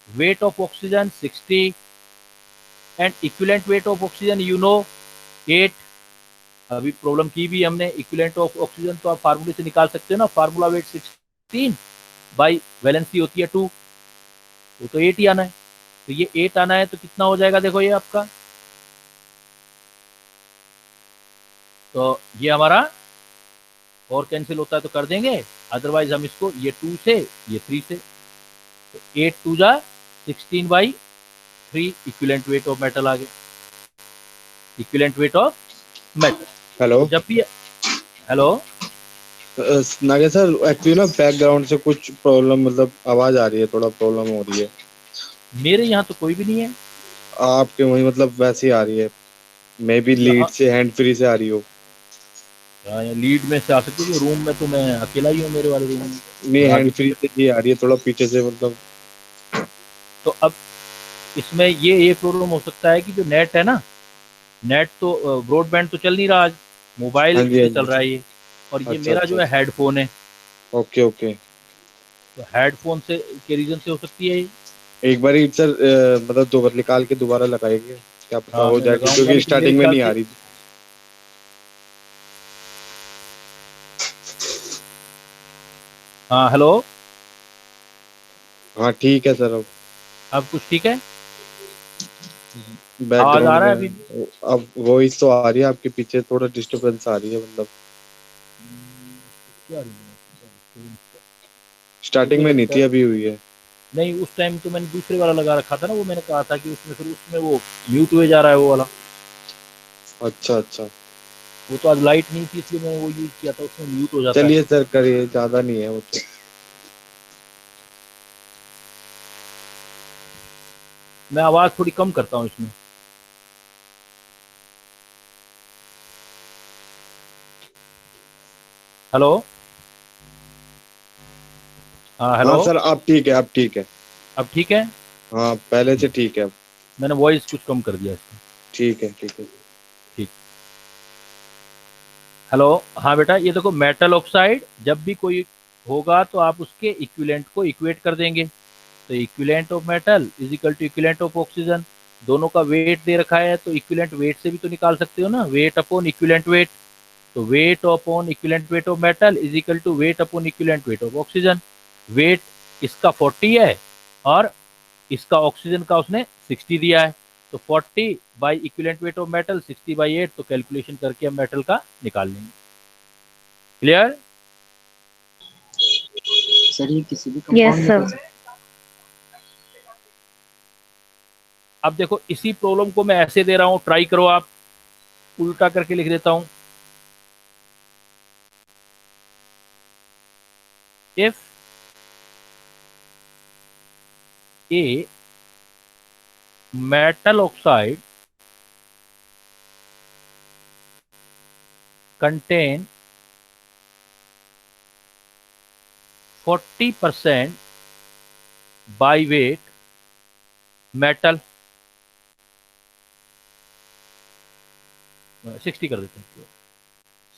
Speaker 1: weight of oxygen 60 and equivalent weight of oxygen you know 8। अभी प्रॉब्लम की भी हमने, इक्विवेलेंट ऑफ ऑक्सीजन तो आप फार्मूले से निकाल सकते हो ना, फार्मूला वेट 16 बाई वैलेंसी होती है 2, तो 8 ही आना है। तो ये 8 आना है तो कितना हो जाएगा देखो ये आपका, तो ये हमारा और कैंसिल होता है तो कर देंगे, अदरवाइज हम इसको ये 2 से ये 3 से, तो 8 2 जा 16 by 3 equivalent weight of metal आ गया, equivalent weight of metal.
Speaker 6: Hello
Speaker 1: जब भी हेलो
Speaker 6: नागे सर, एक्चुअली ना बैकग्राउंड से कुछ प्रॉब्लम, मतलब आवाज आ रही है, थोड़ा प्रॉब्लम हो रही है।
Speaker 1: मेरे यहाँ तो कोई भी नहीं है।
Speaker 6: आपके वही मतलब वैसे ही आ रही है, मे बी लीड से हैंड फ्री से आ रही हो।
Speaker 1: लीड में से आ सकती है, रूम में तो मैं अकेला ही हूँ मेरे वाले रूम में।
Speaker 6: नहीं, हैंड फ्री से ही आ रही है, थोड़ा पीछे से मतलब।
Speaker 1: तो अब इसमें ये प्रॉब्लम हो सकता है कि जो नेट है ना, नेट तो ब्रॉडबैंड तो चल नहीं रहा आज, मोबाइल
Speaker 6: हाँ जी,
Speaker 1: से
Speaker 6: हाँ
Speaker 1: चल
Speaker 6: जी।
Speaker 1: रहा है ये, और ये
Speaker 6: अच्छा,
Speaker 1: मेरा
Speaker 6: अच्छा,
Speaker 1: जो है हेडफोन है,
Speaker 6: ओके ओके।
Speaker 1: तो हेडफोन से के रीजन से हो सकती है ये।
Speaker 6: एक बार ही सर मतलब दो बार निकाल के दोबारा लगाएंगे, क्या पता
Speaker 1: हाँ
Speaker 6: हो
Speaker 1: मैं
Speaker 6: जाए,
Speaker 1: लगाऊंगा,
Speaker 6: क्योंकि
Speaker 1: लेकिन मेरे
Speaker 6: स्टार्टिंग में
Speaker 1: ख्याल
Speaker 6: नहीं आ
Speaker 1: से,
Speaker 6: रही थी।
Speaker 1: हाँ हेलो,
Speaker 6: हाँ ठीक है सर,
Speaker 1: अब कुछ ठीक है,
Speaker 6: अब
Speaker 1: आवाज आ
Speaker 6: बैकग्राउंड
Speaker 1: रहा है अभी?
Speaker 6: में अब वॉइस तो आ रही है आपके पीछे, थोड़ा डिस्टरबेंस आ रही है, मतलब
Speaker 1: क्या
Speaker 6: स्टार्टिंग
Speaker 1: मुझे
Speaker 6: में नहीं
Speaker 1: लगता
Speaker 6: थी,
Speaker 1: है
Speaker 6: अभी हुई है।
Speaker 1: नहीं, उस टाइम तो मैंने दूसरे वाला लगा रखा था ना, वो मैंने कहा था कि उसमें फिर उसमें वो म्यूट हुए जा रहा है वो वाला,
Speaker 6: अच्छा अच्छा,
Speaker 1: वो तो आज लाइट नहीं थी इसलिए मैंने वो यूज किया था, उसमें म्यूट हो जाता है।
Speaker 6: चलिए सर करिए, ज्यादा नहीं है वो तो।
Speaker 1: मैं आवाज थोड़ी कम करता हूँ इसमें। हेलो, हाँ
Speaker 6: हाँ
Speaker 1: हेलो,
Speaker 6: सर, अब ठीक है, अब ठीक है।
Speaker 1: अब ठीक है,
Speaker 6: हाँ पहले से ठीक है अब।
Speaker 1: मैंने वॉइस कुछ कम कर दिया इसका।
Speaker 6: ठीक है ठीक है।
Speaker 1: ठीक, हेलो, हाँ बेटा, ये देखो मेटल ऑक्साइड जब भी कोई होगा तो आप उसके इक्विवेलेंट को इक्वेट कर देंगे। तो equivalent of metal is equal to equivalent of oxygen, दोनों का वेट दे रखा है तो इक्विवेलेंट वेट से भी तो निकाल सकते हो ना, वेट अपॉन इक्विवेलेंट वेट। तो weight upon equivalent weight of metal is equal to weight upon equivalent weight of oxygen. Weight इसका 40 है और इसका ऑक्सीजन का उसने 60 दिया है, तो 40 by equivalent weight of metal 60 by 8, तो कैलकुलेशन करके हम मेटल का निकाल लेंगे। क्लियर?
Speaker 8: सर ये किसी भी
Speaker 7: Yes,
Speaker 8: कंपाउंड में
Speaker 7: sir.
Speaker 8: कर सकते
Speaker 1: अब देखो इसी प्रॉब्लम को मैं ऐसे दे रहा हूं, ट्राई करो आप, उल्टा करके लिख देता हूं। If a metal oxide contain 40% by weight metal, 60 कर देते हैं,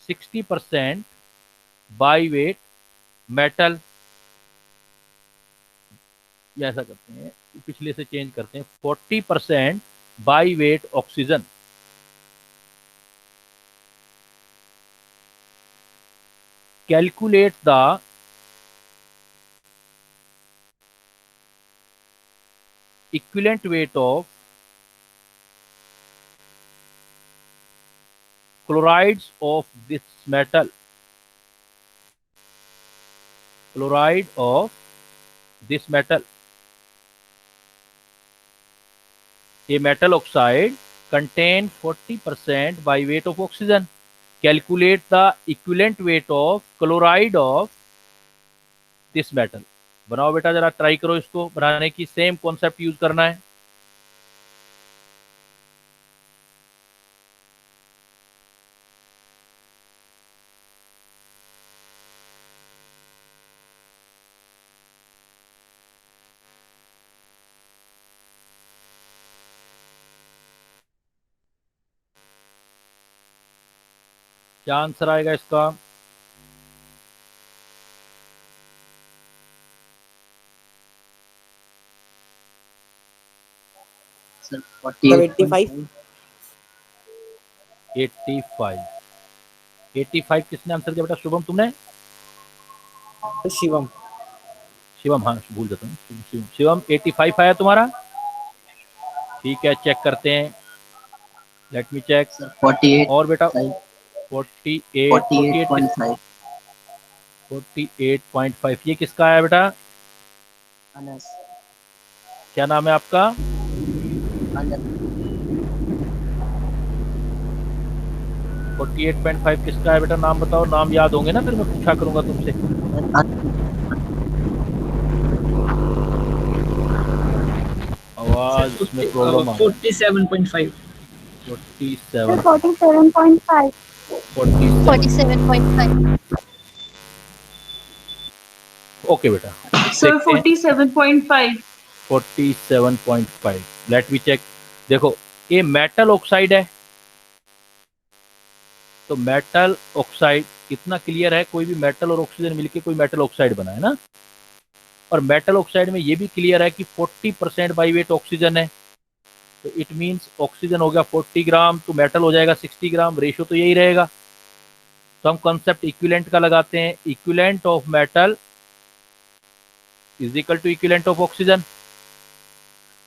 Speaker 1: 60% बाई वेट मेटल, या ऐसा करते हैं, पिछले से चेंज करते हैं, 40% by wait oxygen. Calculate the equivalent weight of chlorides of this metal, chloride of this metal. A metal oxide contain 40% by weight of oxygen. Calculate the equivalent weight of chloride of this metal. बनाओ बेटा, जरा try करो इसको बनाने की, same concept use करना है। क्या आंसर आएगा इसका?
Speaker 8: सर 48.5
Speaker 1: 85 किसने आंसर दिया बेटा? शुभम तुमने?
Speaker 8: शिवम
Speaker 1: शिवम, हाँ भूल जाता हूँ, शिवम 85 आया तुम्हारा? ठीक है, चेक करते हैं, लेट मी चेक।
Speaker 8: सर 48
Speaker 1: और बेटा
Speaker 8: 48.5
Speaker 1: 48.5 ये किसका आया बेटा?
Speaker 8: अनस
Speaker 1: क्या नाम है आपका?
Speaker 8: अनस
Speaker 1: 48.5 किसका है बेटा? नाम बताओ, नाम याद होंगे ना, फिर मैं पूछा करूंगा तुमसे। आवाज में प्रॉब्लम आ
Speaker 8: 47.5
Speaker 1: 47
Speaker 7: 47.5.
Speaker 1: 47 ओके बेटा,
Speaker 9: सर 47.5
Speaker 1: 47.5 लेट मी चेक। देखो ये मेटल ऑक्साइड है, तो मेटल ऑक्साइड कितना क्लियर है, कोई भी मेटल और ऑक्सीजन मिलके कोई मेटल ऑक्साइड बना है ना, और मेटल ऑक्साइड में ये भी क्लियर है कि 40% बाई वेट ऑक्सीजन है, तो इट मींस ऑक्सीजन हो गया 40 ग्राम तो मेटल हो जाएगा 60 ग्राम, रेशियो तो यही रहेगा। तो हम कंसेप्ट इक्विवेलेंट का लगाते हैं, equivalent of metal is equal to equivalent of oxygen,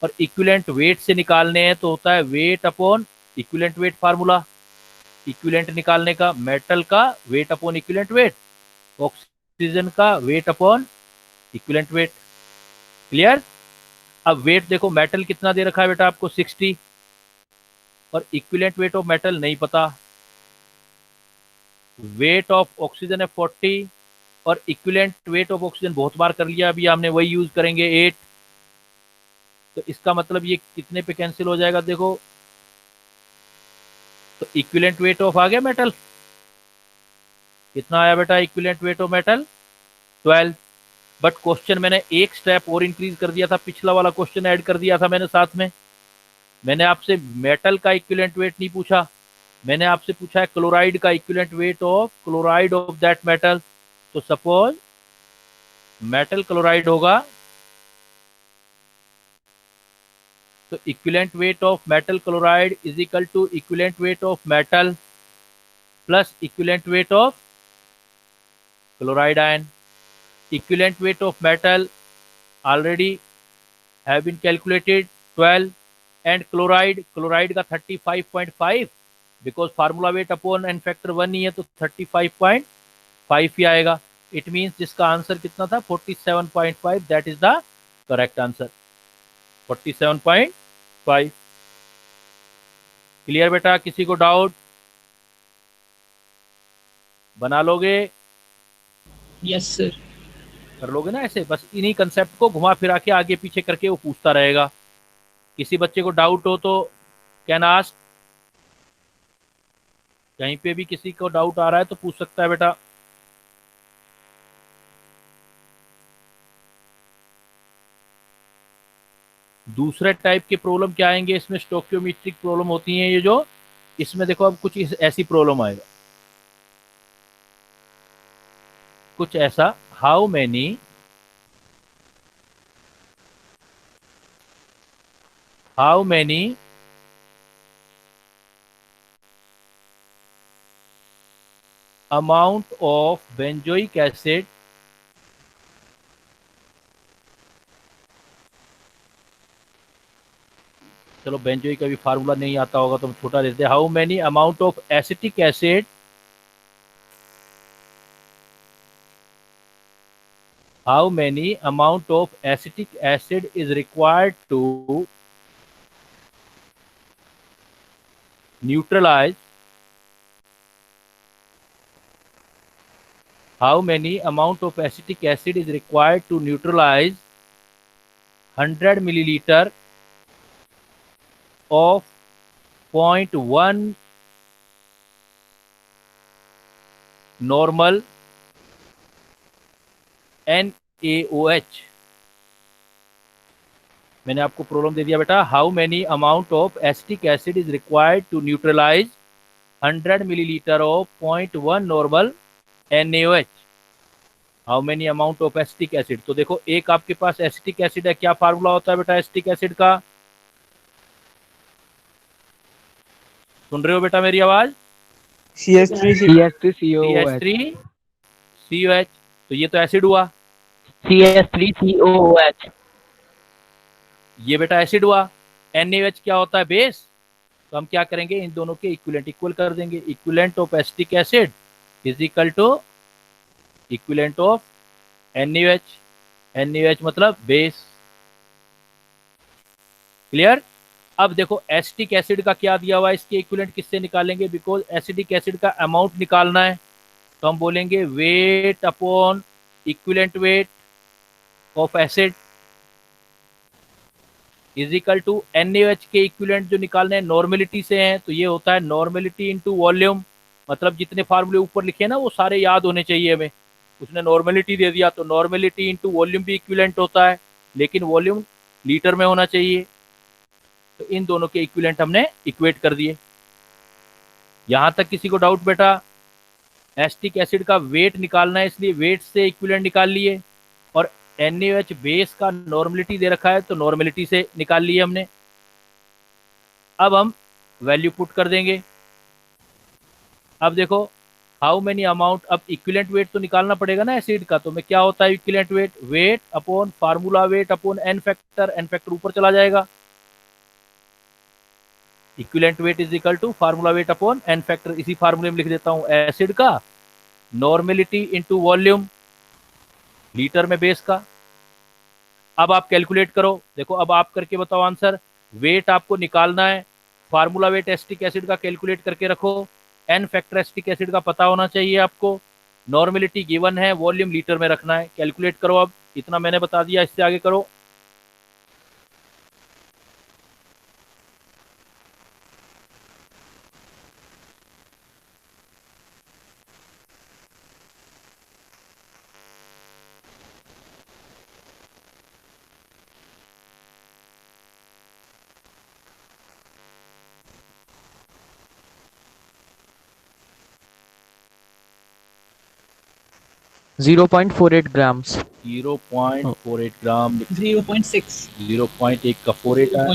Speaker 1: और इक्विवेलेंट वेट से निकालने हैं तो होता है weight upon equivalent weight formula. Equivalent निकालने का मेटल का weight upon equivalent weight, oxygen का weight upon equivalent weight. Clear? अब वेट देखो, मेटल कितना दे रखा है बेटा आपको 60, और इक्विवेलेंट वेट ऑफ मेटल नहीं पता, वेट ऑफ ऑक्सीजन है 40, और इक्विवेलेंट वेट ऑफ ऑक्सीजन बहुत बार कर लिया, अभी हमने वही यूज करेंगे 8, तो इसका मतलब ये कितने पे कैंसिल हो जाएगा? देखो तो इक्विवेलेंट वेट ऑफ आ गया मेटल, कितना आया बेटा equivalent weight of metal? 12। But question मैंने एक स्टेप और इंक्रीज कर दिया था, पिछला वाला क्वेश्चन ऐड कर दिया था मैंने साथ में। मैंने आपसे मेटल का इक्विवेलेंट वेट नहीं पूछा, मैंने आपसे पूछा है क्लोराइड का equivalent weight of chloride of that metal. तो सपोज मेटल क्लोराइड होगा, तो equivalent weight of metal chloride is equal to equivalent weight of metal plus equivalent weight of chloride ion. Equivalent weight of metal already have been calculated 12, and chloride का 35.5, because formula weight upon n factor 1 ही है तो 35.5 ही आएगा। It means जिसका answer कितना था 47.5, that is the correct answer, 47.5। Clear बेटा? किसी को डाउट? बना लोगे?
Speaker 8: Yes sir.
Speaker 1: कर लोगे ना ऐसे? बस इन्हीं कंसेप्ट को घुमा फिरा के आगे पीछे करके वो पूछता रहेगा। किसी बच्चे को डाउट हो तो कैन आस्क। कहीं पे भी किसी को डाउट आ रहा है तो पूछ सकता है बेटा। दूसरे टाइप के प्रॉब्लम क्या आएंगे इसमें, स्टोक्योमेट्रिक प्रॉब्लम होती हैं ये जो, इसमें देखो अब कुछ ऐसी प्रॉब्लम आएगा, कुछ ऐसा, how many amount of benzoic acid चलो बेंजोइक का भी फार्मूला नहीं आता होगा तो हम छोटा लेते हैं। How many amount of acetic acid is required to neutralize how many amount of acetic acid is required to neutralize 100 milliliter of 0.1 normal NaOH। मैंने आपको प्रॉब्लम दे दिया बेटा, how many amount of acetic acid is required to neutralize 100 millilitre of 0.1 normal NaOH। How many amount of acetic acid, तो देखो एक आपके पास acetic acid है, क्या फार्मूला होता है बेटा एसिटिक एसिड का, सुन रहे हो बेटा मेरी आवाज? CH3COOH। तो ये तो एसिड हुआ,
Speaker 4: CH3COOH।
Speaker 1: ये बेटा एसिड हुआ। NaOH क्या होता है, बेस। तो हम क्या करेंगे, इन दोनों के इक्वल कर देंगे। Equivalent of acetic acid is equal to equivalent of NaOH। NaOH मतलब बेस। क्लियर। अब देखो एसिटिक एसिड का क्या दिया हुआ है, इसके इक्विवेलेंट किससे निकालेंगे, बिकॉज एसिटिक एसिड का अमाउंट निकालना है तो हम बोलेंगे weight upon equivalent weight of acid is equal to NaOH के इक्विवेलेंट जो निकालने हैं नॉर्मेलिटी से हैं, तो ये होता है नॉर्मेलिटी इनटू वॉल्यूम। मतलब जितने फार्मूले ऊपर लिखे हैं ना वो सारे याद होने चाहिए हमें। उसने नॉर्मेलिटी दे दिया तो नॉर्मेलिटी इनटू वॉल्यूम भी इक्विवेलेंट होता है, लेकिन वॉल्यूम लीटर में होना चाहिए। तो इन दोनों के इक्विवेलेंट हमने इक्वेट कर दिए। यहां तक किसी को डाउट बेटा? एसिटिक एसिड का वेट निकालना है इसलिए वेट से इक्विवेलेंट निकाल लिए, और NaOH बेस का नॉर्मेलिटी दे रखा है तो नॉर्मेलिटी से निकाल लिए हमने। अब हम वैल्यू पुट कर देंगे। अब देखो हाउ मेनी अमाउंट, अब इक्विवेलेंट वेट तो निकालना पड़ेगा ना एसिड का, तो मैं क्या होता है equivalent weight, weight upon formula weight upon n factor ऊपर चला जाएगा। Equivalent weight is equal to formula weight upon n factor. इसी फार्मूले में लिख देता हूं एसिड का नॉर्मेलिटी इनटू वॉल्यूम लीटर में बेस का। अब आप कैलकुलेट करो, देखो अब आप करके बताओ आंसर। वेट आपको निकालना है, फार्मूला वेट एसिटिक एसिड का कैलकुलेट करके रखो, n फैक्टर एसिटिक एसिड का पता होना चाहिए आपको, नॉर्मेलिटी गिवन है, वॉल्यूम लीटर में रखना है। कैलकुलेट करो, अब इतना मैंने बता दिया, इससे आगे करो।
Speaker 4: Zero 0.48 grams.
Speaker 1: 0.48 ग्राम।
Speaker 8: 0.6
Speaker 1: 0.1 का 48 आया,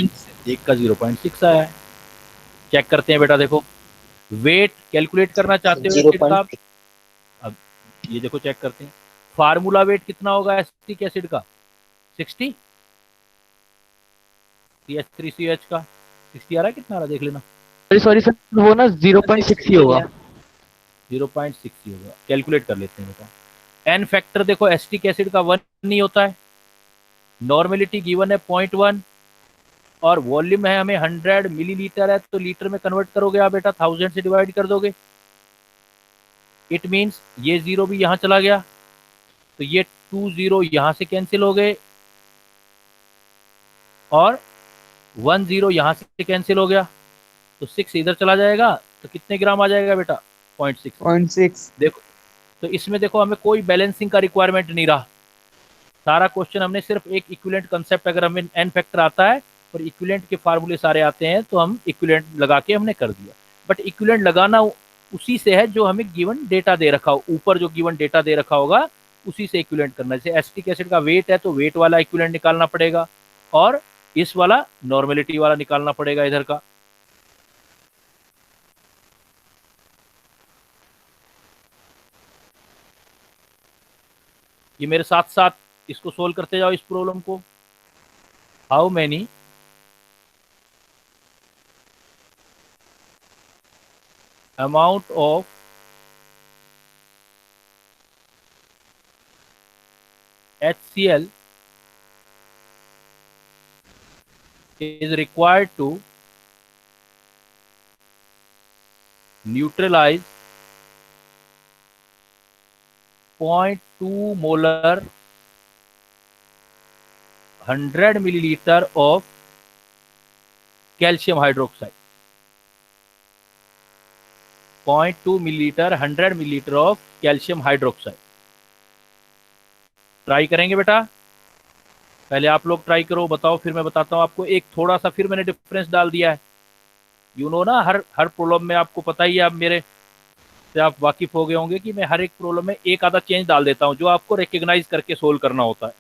Speaker 1: एक का 0.6 आया है। चेक करते हैं बेटा, देखो वेट कैलकुलेट करना चाहते हो एसिड का। अब ये देखो चेक करते हैं, फार्मूला वेट कितना होगा एसिटिक एसिड का, 60। CH3COH का 60 आ रहा है, कितना आ रहा है देख लेना।
Speaker 4: सॉरी सर, वो ना 0.6 ही होगा।
Speaker 1: 0.6 ही होगा, कैलकुलेट कर लेते हैं बेटा। n फैक्टर देखो एसिटिक एसिड का 1 नहीं होता है, नॉर्मेलिटी गिवन है 0.1 और वॉल्यूम है हमें 100 मिलीलीटर है, तो लीटर में कन्वर्ट करोगे आप बेटा, 1000 से डिवाइड कर दोगे। इट मींस ये 0 भी यहाँ चला गया, तो ये 2 0 यहाँ से कैंसिल हो गए और 1 0 यहाँ से कैंसिल हो गया, तो 6 इधर चला जाएगा, तो कितने ग्राम आ जाएगा बेटा? 0.6।
Speaker 3: 0.6।
Speaker 1: देखो, तो इसमें देखो हमें कोई बैलेंसिंग का रिक्वायरमेंट नहीं रहा। सारा क्वेश्चन हमने सिर्फ एक इक्विवेलेंट कंसेप्ट, अगर हमें एन फैक्टर आता है और इक्विवेलेंट के फार्मूले सारे आते हैं तो हम इक्विवेलेंट लगा के हमने कर दिया। बट इक्विवेलेंट लगाना उसी से है जो हमें गिवन डेटा दे रखा हो, ऊपर जो गिवन डेटा दे रखा होगा उसी से इक्विवेलेंट करना। जैसे एसिटिक एसिड का वेट है तो वेट वाला इक्विवेलेंट निकालना पड़ेगा, और इस वाला नॉर्मेलिटी वाला निकालना पड़ेगा इधर का। ये मेरे साथ साथ इसको सोल्व करते जाओ, इस प्रॉब्लम को। How many amount of HCl is required to neutralize 0.2 molar 100 milliliter of calcium hydroxide। 0.2 milliliter 100 milliliter of calcium hydroxide। Try करेंगे बेटा? पहले आप लोग ट्राई करो, बताओ, फिर मैं बताता हूँ आपको। एक थोड़ा सा फिर मैंने डिफरेंस डाल दिया है, यू नो ना, हर प्रॉब्लम में आपको पता ही है, आप मेरे से आप वाकिफ हो गए होंगे कि मैं हर एक प्रॉब्लम में एक आधा चेंज डाल देता हूँ जो आपको रिकग्नाइज करके सोल्व करना होता है।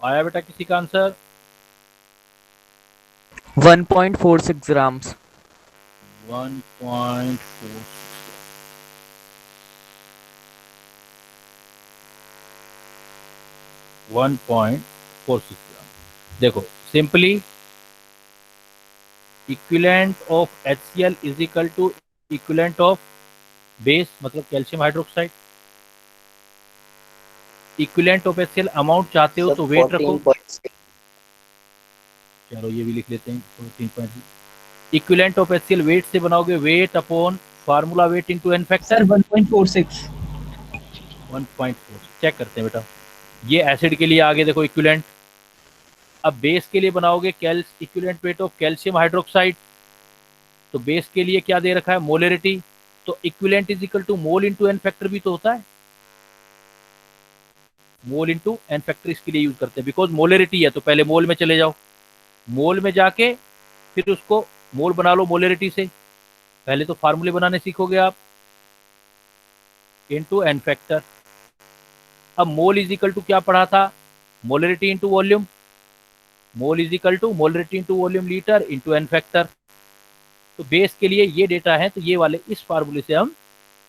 Speaker 1: आया बेटा किसी का आंसर?
Speaker 4: 1.46 grams.
Speaker 1: 1.4। देखो simply equivalent of HCl is equal to equivalent of base मतलब calcium hydroxide. Equivalent of HCl amount चाहते हो तो वेट रखो, चलो ये भी लिख लेते हैं 14.0। इक्विवेलेंट ऑफ HCl वेट से बनाओगे, weight upon formula weight into n factor.
Speaker 3: Sir 1.46।
Speaker 1: 1.4 check करते हैं बेटा। ये एसिड के लिए आगे देखो इक्विवेलेंट। अब बेस के लिए बनाओगे equivalent weight of calcium hydroxide, तो बेस के लिए क्या दे रखा है? मोलरिटी। तो equivalent is equal to mole into n factor भी तो होता है, मोल इनटू एन फैक्टर इसके लिए यूज करते हैं बिकॉज मोलरिटी है। तो पहले मोल में चले जाओ, मोल में जाके फिर उसको मोल बना लो मोलरिटी से। पहले तो फार्मूले बनाने सीखोगे आप, इनटू एन फैक्टर। अब मोल इज इक्वल टू क्या पढ़ा था? Molarity into volume. Mole is equal to molarity into volume litre into n factor. तो बेस के लिए ये डेटा है, तो ये वाले इस फार्मूले से हम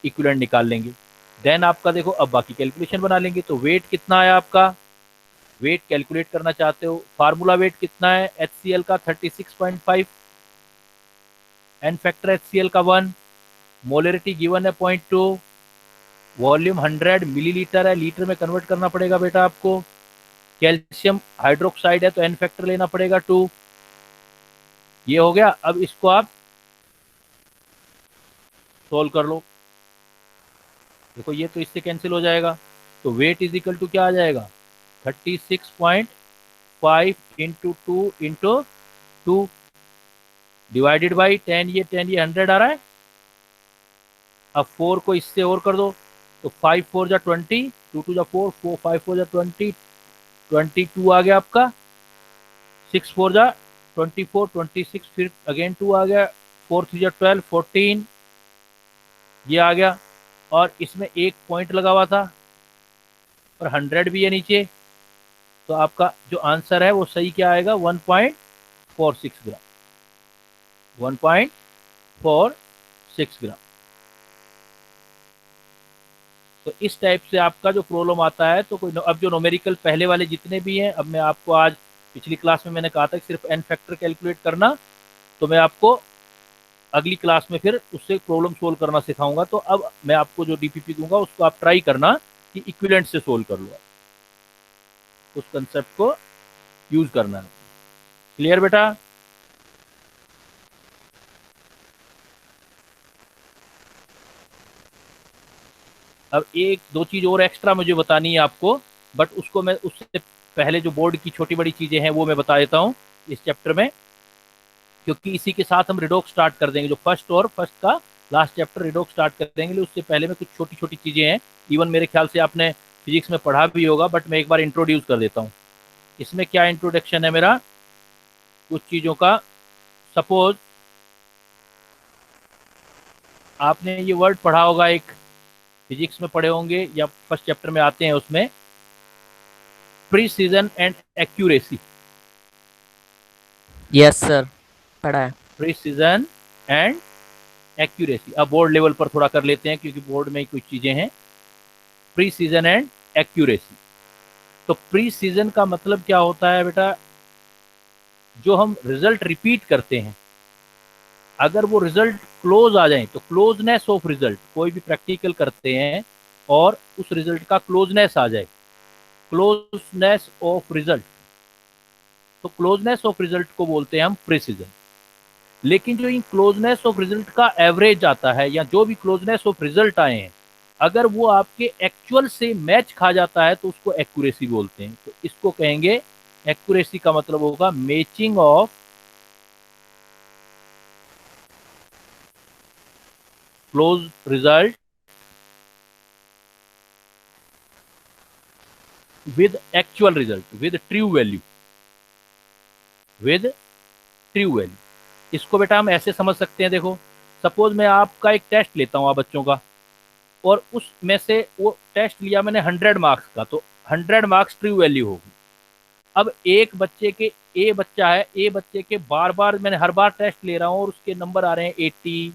Speaker 1: इक्विवेलेंट निकाल लेंगे। देन आपका देखो अब बाकी कैलकुलेशन बना लेंगे। तो वेट कितना आया आपका? वेट कैलकुलेट करना चाहते हो, फार्मूला वेट कितना है HCl का? 36.5, एन फैक्टर HCl का 1, मोलरिटी गिवन है 0.2, वॉल्यूम 100 मिलीलीटर है, लीटर में कन्वर्ट करना पड़ेगा बेटा आपको। कैल्शियम हाइड्रोक्साइड है तो एन फैक्टर लेना पड़ेगा 2। ये हो गया। अब इसको आप सोल्व कर लो। देखो ये तो इससे कैंसिल हो जाएगा, तो वेट इज इक्वल टू क्या आ जाएगा? 36.5 इंटू 2 इंटू 2 डिवाइडेड बाई 10, ये 100 आ रहा है। अब 4 को इससे और कर दो, तो 5 4 जा 20, 2 2 जा 4, 4 5 4 जा 20, 22 आ गया आपका। 6 4 जा 24, 26, फिर अगेन 2 आ गया, 4 3 जा 12, 14 ये आ गया। और इसमें एक पॉइंट लगा हुआ था और 100 भी है नीचे, तो आपका जो आंसर है वो सही क्या आएगा? 1.46 ग्राम। 1.46 ग्राम। तो इस टाइप से आपका जो प्रॉब्लम आता है, तो कोई अब जो न्यूमेरिकल पहले वाले जितने भी हैं, अब मैं आपको आज पिछली क्लास में मैंने कहा था कि सिर्फ n फैक्टर कैलकुलेट करना, तो मैं आपको अगली क्लास में फिर उससे प्रॉब्लम सोल्व करना सिखाऊंगा। तो अब मैं आपको जो डीपीपी दूंगा उसको आप ट्राई करना कि इक्विवेलेंट से सोल्व कर लो, उस कंसेप्ट को यूज करना है। क्लियर बेटा? अब एक दो चीज और एक्स्ट्रा मुझे बतानी है आपको, बट उसको मैं उससे पहले जो बोर्ड की छोटी बड़ी चीजें हैं वो मैं बता देता हूँ इस चैप्टर में, क्योंकि इसी के साथ हम रिडोक्स स्टार्ट कर देंगे। जो फर्स्ट का लास्ट चैप्टर रिडोक्स स्टार्ट कर देंगे, उससे पहले में कुछ छोटी छोटी चीजें हैं, इवन मेरे ख्याल से आपने फिजिक्स में पढ़ा भी होगा, बट मैं एक बार इंट्रोड्यूस कर देता हूँ। इसमें क्या इंट्रोडक्शन है मेरा कुछ चीजों का। सपोज आपने ये वर्ड पढ़ा होगा, एक फिजिक्स में पढ़े होंगे या फर्स्ट चैप्टर में आते हैं, उसमें precision and accuracy.
Speaker 4: Yes sir, पढ़ा है।
Speaker 1: Precision and accuracy. अब बोर्ड लेवल पर थोड़ा कर लेते हैं क्योंकि बोर्ड में कुछ चीजें हैं। Precision and accuracy. तो प्रीसीजन का मतलब क्या होता है बेटा? जो हम रिजल्ट रिपीट करते हैं, अगर वो रिजल्ट क्लोज आ जाए, तो क्लोजनेस ऑफ रिजल्ट, कोई भी प्रैक्टिकल करते हैं और उस रिजल्ट का क्लोजनेस आ जाए, क्लोजनेस ऑफ रिजल्ट, तो क्लोजनेस ऑफ रिजल्ट को बोलते हैं हम प्रिसीजन। लेकिन जो इन क्लोजनेस ऑफ रिजल्ट का एवरेज आता है, या जो भी क्लोजनेस ऑफ रिजल्ट आए हैं, अगर वो आपके एक्चुअल से मैच खा जाता है, तो उसको एक्यूरेसी बोलते हैं। तो इसको कहेंगे, एक्यूरेसी का मतलब होगा matching of close result with actual result, with true value, with true value. इसको बेटा हम ऐसे समझ सकते हैं, देखो सपोज मैं आपका एक टेस्ट लेता हूं आप बच्चों का, और उसमें से वो टेस्ट लिया मैंने 100 मार्क्स का, तो 100 मार्क्स ट्रू वैल्यू होगी। अब एक बच्चे के, ए बच्चा है, ए बच्चे के बार बार मैंने हर बार टेस्ट ले रहा हूँ और उसके नंबर आ रहे हैं 80,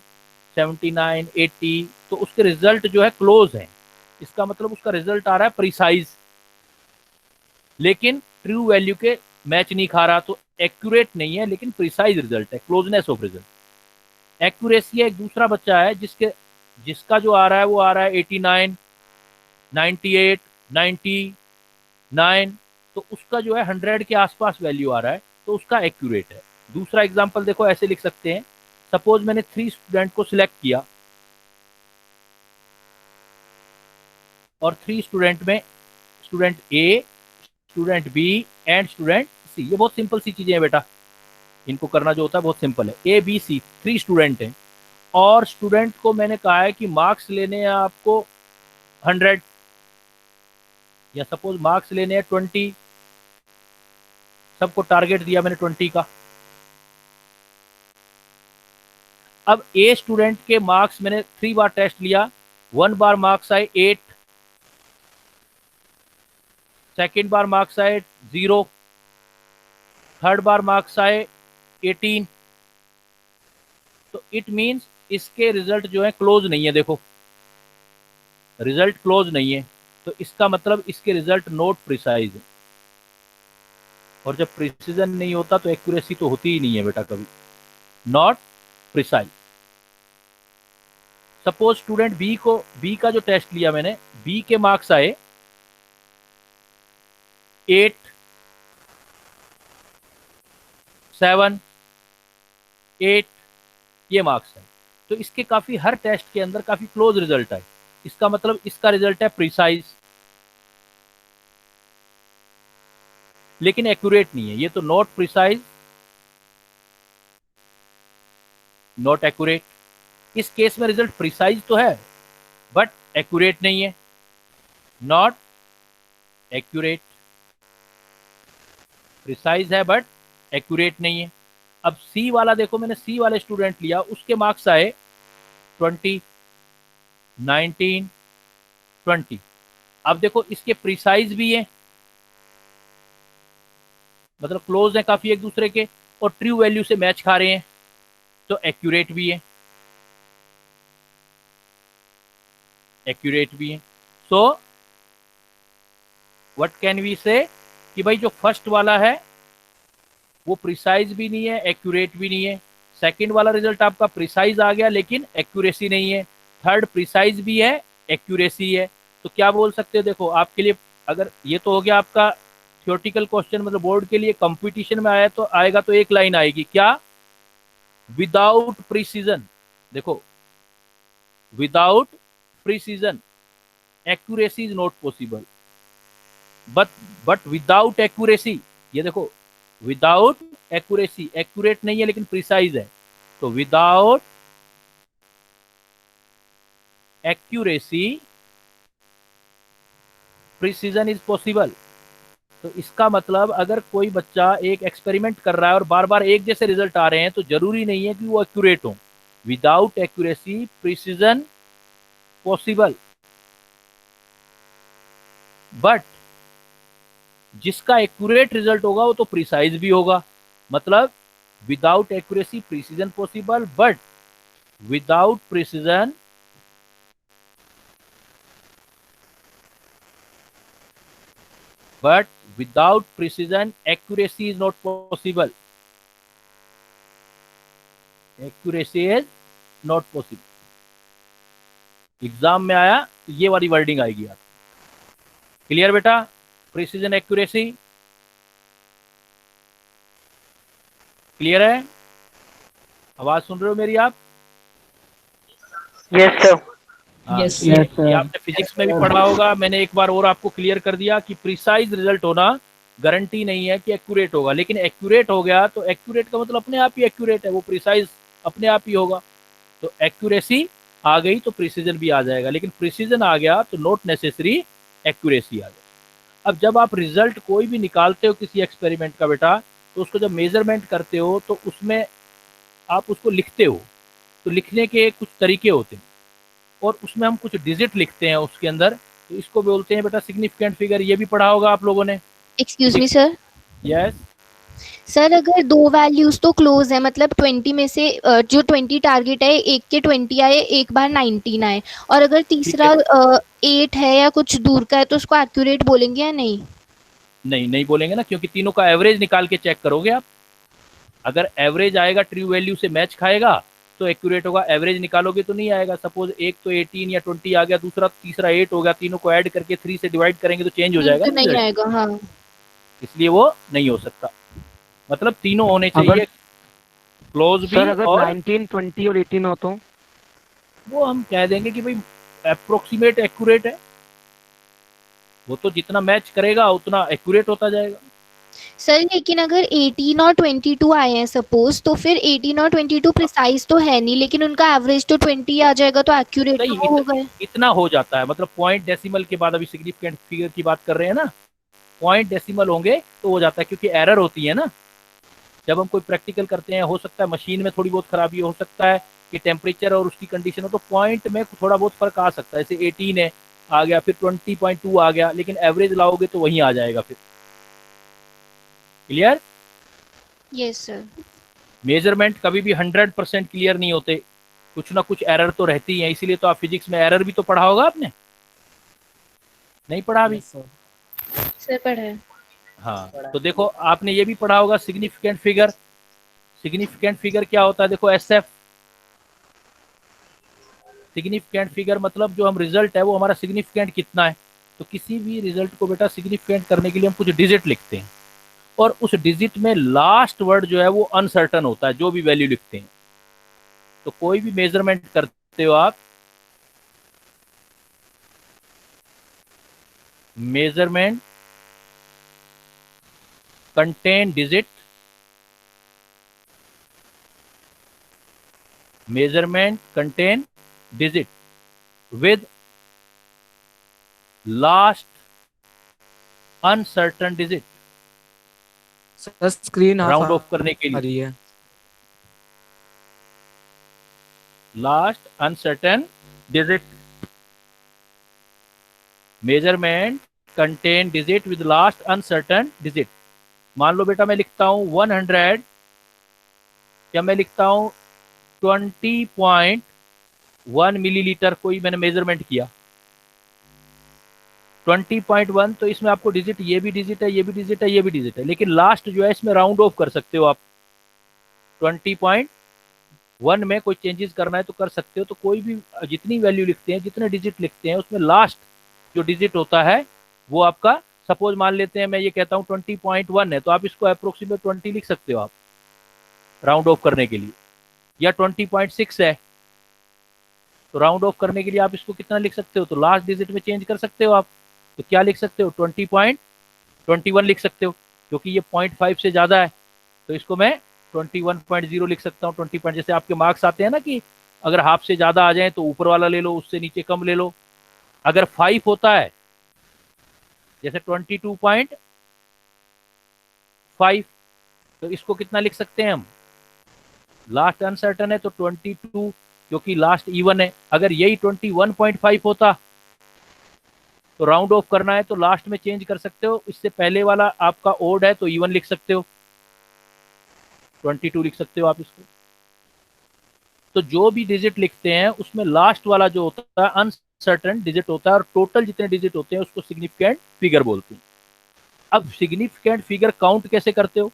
Speaker 1: 79, 80, तो उसके रिजल्ट जो है क्लोज है। इसका मतलब उसका रिजल्ट आ रहा है प्रिसाइज, लेकिन ट्रू वैल्यू के मैच नहीं खा रहा, तो एक्यूरेट नहीं है, लेकिन प्रिसाइज रिजल्ट है, क्लोजनेस ऑफ रिजल्ट। एक्यूरेसी है एक दूसरा बच्चा है जिसका जो आ रहा है वो आ रहा है 89, 98, 99, तो उसका जो है 100 के आसपास वैल्यू आ रहा है, तो उसका एक्यूरेट है। दूसरा एग्जांपल देखो ऐसे लिख सकते हैं, सपोज मैंने 3 स्टूडेंट को सिलेक्ट किया, और 3 स्टूडेंट में student A, student B and student C. ये बहुत सिंपल सी चीजें हैं बेटा, इनको करना जो होता है बहुत सिंपल है। ए बी सी 3 स्टूडेंट हैं, और स्टूडेंट को मैंने कहा है कि मार्क्स लेने हैं आपको 100, या सपोज मार्क्स लेने हैं 20, सबको टारगेट दिया मैंने 20 का। अब ए स्टूडेंट के मार्क्स मैंने 3 बार टेस्ट लिया, 1 बार मार्क्स आए 8, सेकेंड बार मार्क्स आए 0, थर्ड बार मार्क्स आए 18, तो इट मीन्स इसके रिजल्ट जो है क्लोज नहीं है। देखो रिजल्ट क्लोज नहीं है, तो इसका मतलब इसके रिजल्ट नॉट प्रिसाइज है, और जब प्रिसीजन नहीं होता तो एक्यूरेसी तो होती ही नहीं है बेटा कभी, not precise. Suppose student B का जो टेस्ट लिया मैंने, बी के मार्क्स आए 8, 7, 8, ये मार्क्स है, तो इसके काफी हर टेस्ट के अंदर काफी क्लोज रिजल्ट आए, इसका मतलब इसका रिजल्ट है प्रिसाइज, लेकिन एक्यूरेट नहीं है। ये तो नॉट प्रिसाइज, नॉट एक्यूरेट। इस केस में रिजल्ट प्रिसाइज तो है बट एक्यूरेट नहीं है, नॉट एक्यूरेट। प्रिसाइज है बट एक्यूरेट नहीं है। अब सी वाला देखो, मैंने सी वाले स्टूडेंट लिया, उसके मार्क्स आए 20, 19, 20। अब देखो इसके प्रिसाइज भी है, मतलब क्लोज है काफी एक दूसरे के, और ट्रू वैल्यू से मैच खा रहे हैं, तो एक्यूरेट भी है, एक्यूरेट भी है। सो व्हाट कैन वी से कि भाई जो फर्स्ट वाला है वो प्रिसाइज भी नहीं है, एक्यूरेट भी नहीं है। सेकंड वाला रिजल्ट आपका प्रिसाइज आ गया लेकिन एक्यूरेसी नहीं है। थर्ड प्रिसाइज भी है, एक्यूरेसी है। तो क्या बोल सकते हो, देखो आपके लिए, अगर ये तो हो गया आपका थ्योरेटिकल क्वेश्चन, मतलब बोर्ड के लिए कंपटीशन में आया तो आएगा तो एक लाइन आएगी क्या, विदाउट प्रिसीजन। देखो without precision accuracy is not possible, but without accuracy, ये देखो विदाउट एक्यूरेसी, एक्यूरेट नहीं है लेकिन प्रिसाइज है, तो without accuracy precision is possible. तो इसका मतलब अगर कोई बच्चा एक एक्सपेरिमेंट कर रहा है और बार बार एक जैसे रिजल्ट आ रहे हैं तो जरूरी नहीं है कि वो एक्यूरेट हो। Without accuracy precision possible, but जिसका एक्यूरेट रिजल्ट होगा वो तो प्रिसाइज भी होगा। मतलब without accuracy precision possible, but without precision accuracy is not possible. Accuracy is not possible. Exam में आया तो ये वाली वर्डिंग आएगी आप। क्लियर बेटा? प्रिसीजन एक्यूरेसी क्लियर है? आवाज सुन रहे हो मेरी आप?
Speaker 4: Yes sir.
Speaker 8: Yes,
Speaker 1: ये
Speaker 8: sir.
Speaker 1: ये आपने फिजिक्स में भी पढ़ा होगा, मैंने एक बार और आपको क्लियर कर दिया कि प्रिसाइज रिजल्ट होना गारंटी नहीं है कि एक्यूरेट होगा, लेकिन एक्यूरेट हो गया तो एक्यूरेट का मतलब अपने आप ही एक्यूरेट है, वो प्रिसाइज अपने आप ही होगा। तो एक्यूरेसी आ गई तो प्रिसीजन भी आ जाएगा, लेकिन प्रिसीजन आ गया तो नॉट नेसेसरी एक्यूरेसी आ जाएगी। अब जब आप रिजल्ट कोई भी निकालते हो किसी एक्सपेरिमेंट का बेटा, तो उसको जब मेजरमेंट करते हो तो उसमें आप उसको लिखते हो, तो लिखने के कुछ तरीके होते हैं और उसमें हम कुछ डिजिट लिखते हैं उसके अंदर, तो इसको बोलते हैं बेटा सिग्निफिकेंट फिगर। ये भी पढ़ा होगा आप लोगों ने।
Speaker 7: Excuse me sir.
Speaker 1: Yes
Speaker 7: sir अगर दो वैल्यूज तो क्लोज है, मतलब 20 में से जो 20 टारगेट है, एक के 20 आए, एक बार 19 आए, और अगर तीसरा 8 है या कुछ दूर का है, तो उसको एक्यूरेट बोलेंगे या नहीं?
Speaker 1: नहीं बोलेंगे ना, क्योंकि तीनों का एवरेज निकाल के चेक करोगे आप। अगर एवरेज आएगा ट्रू वैल्यू से मैच खाएगा तो एक्यूरेट होगा, एवरेज निकालोगे तो नहीं आएगा। सपोज एक तो 18 या 20 आ गया, दूसरा तीसरा 8 हो गया, तीनों को ऐड करके 3 से डिवाइड करेंगे तो चेंज हो जाएगा,
Speaker 7: तो नहीं आएगा। हाँ,
Speaker 1: इसलिए वो नहीं हो सकता। मतलब तीनों होने चाहिए, क्लोज भी।
Speaker 4: सर अगर
Speaker 1: और
Speaker 4: 19, 20 और 18 हो तो
Speaker 1: वो हम कह देंगे कि भाई अप्रोक्सीमेट एक्यूरेट है, वो तो जितना मैच करेगा उतना एक्यूरेट होता जाएगा।
Speaker 7: सर लेकिन अगर 18 और 22 आए हैं सपोज, तो फिर 18 और 22 प्रिसाइज तो है नहीं, लेकिन उनका एवरेज तो 20 आ जाएगा, तो एक्यूरेट
Speaker 1: नहीं,
Speaker 7: तो हो गए।
Speaker 1: इतना हो जाता है, मतलब पॉइंट डेसिमल के बाद, अभी सिग्निफिकेंट फिगर की बात कर रहे हैं ना, पॉइंट डेसिमल होंगे तो हो जाता है, क्योंकि एरर होती है ना जब हम कोई प्रैक्टिकल करते हैं। हो सकता है मशीन में थोड़ी बहुत खराबी हो सकता है कि टेम्परेचर और उसकी कंडीशन हो, तो पॉइंट में थोड़ा बहुत फर्क आ सकता है। जैसे 18 है आ गया, फिर 20.2 आ गया, लेकिन एवरेज लाओगे तो वहीं आ जाएगा फिर। क्लियर?
Speaker 7: Yes sir.
Speaker 1: मेजरमेंट कभी भी 100% क्लियर नहीं होते, कुछ ना कुछ एरर तो रहती है, इसीलिए तो आप फिजिक्स में एरर भी तो पढ़ा होगा आपने, नहीं पढ़ा अभी?
Speaker 8: Yes, sir.
Speaker 7: सर पढ़ा है।
Speaker 1: हाँ, तो देखो आपने ये भी पढ़ा होगा सिग्निफिकेंट फिगर। सिग्निफिकेंट फिगर क्या होता है? देखो SF सिग्निफिकेंट फिगर मतलब जो हम रिजल्ट है वो हमारा सिग्निफिकेंट कितना है। तो किसी भी रिजल्ट को बेटा सिग्निफिकेंट करने के लिए हम कुछ डिजिट लिखते हैं, और उस डिजिट में लास्ट वर्ड जो है वो अनसर्टन होता है, जो भी वैल्यू लिखते हैं। तो कोई भी मेजरमेंट करते हो आप, measurement contain digit, measurement contain digit with last uncertain digit,
Speaker 4: sir screen
Speaker 1: round of करने के
Speaker 4: आ
Speaker 1: लिए
Speaker 4: रही है।
Speaker 1: Last uncertain digit. Measurement contain digit with last uncertain digit. मान लो बेटा मैं लिखता हूं 100, या मैं लिखता हूं 20.1 मिलीलीटर, कोई मैंने मेजरमेंट किया, 20.1, तो इसमें आपको डिजिट, ये भी डिजिट है, ये भी डिजिट है, ये भी डिजिट है, लेकिन लास्ट जो है इसमें राउंड ऑफ कर सकते हो आप। 20.1 में कोई चेंजेस करना है तो कर सकते हो। तो कोई भी जितनी वैल्यू लिखते हैं, जितने डिजिट लिखते हैं, उसमें लास्ट जो डिजिट होता है वो आपका, सपोज मान लेते हैं मैं ये कहता हूँ 20.1 है, तो आप इसको अप्रोक्सीमेट 20 लिख सकते हो आप राउंड ऑफ करने के लिए। या 20.6 है तो राउंड ऑफ करने के लिए आप इसको कितना लिख सकते हो, तो लास्ट डिजिट में चेंज कर सकते हो आप। तो क्या लिख सकते हो, 20.21 लिख सकते हो, क्योंकि ये 0.5 से ज़्यादा है तो इसको मैं 21.0 लिख सकता हूँ। 20 जैसे आपके मार्क्स आते हैं ना कि अगर हाफ से ज़्यादा आ जाए तो ऊपर वाला ले लो, उससे नीचे कम ले लो। अगर 5 होता है जैसे 22.5, तो इसको कितना लिख सकते हैं हम, लास्ट अनसर्टन है तो 22, क्योंकि लास्ट इवन है। अगर यही 21.5 होता तो राउंड ऑफ करना है तो लास्ट में चेंज कर सकते हो, इससे पहले वाला आपका ओड है तो इवन लिख सकते हो, 22 लिख सकते हो आप इसको। तो जो भी डिजिट लिखते हैं उसमें लास्ट वाला जो होता है अनसर्टन डिजिट होता है, और टोटल जितने डिजिट होते हैं उसको सिग्निफिकेंट फिगर बोलते हैं। अब सिग्निफिकेंट फिगर काउंट कैसे करते हो,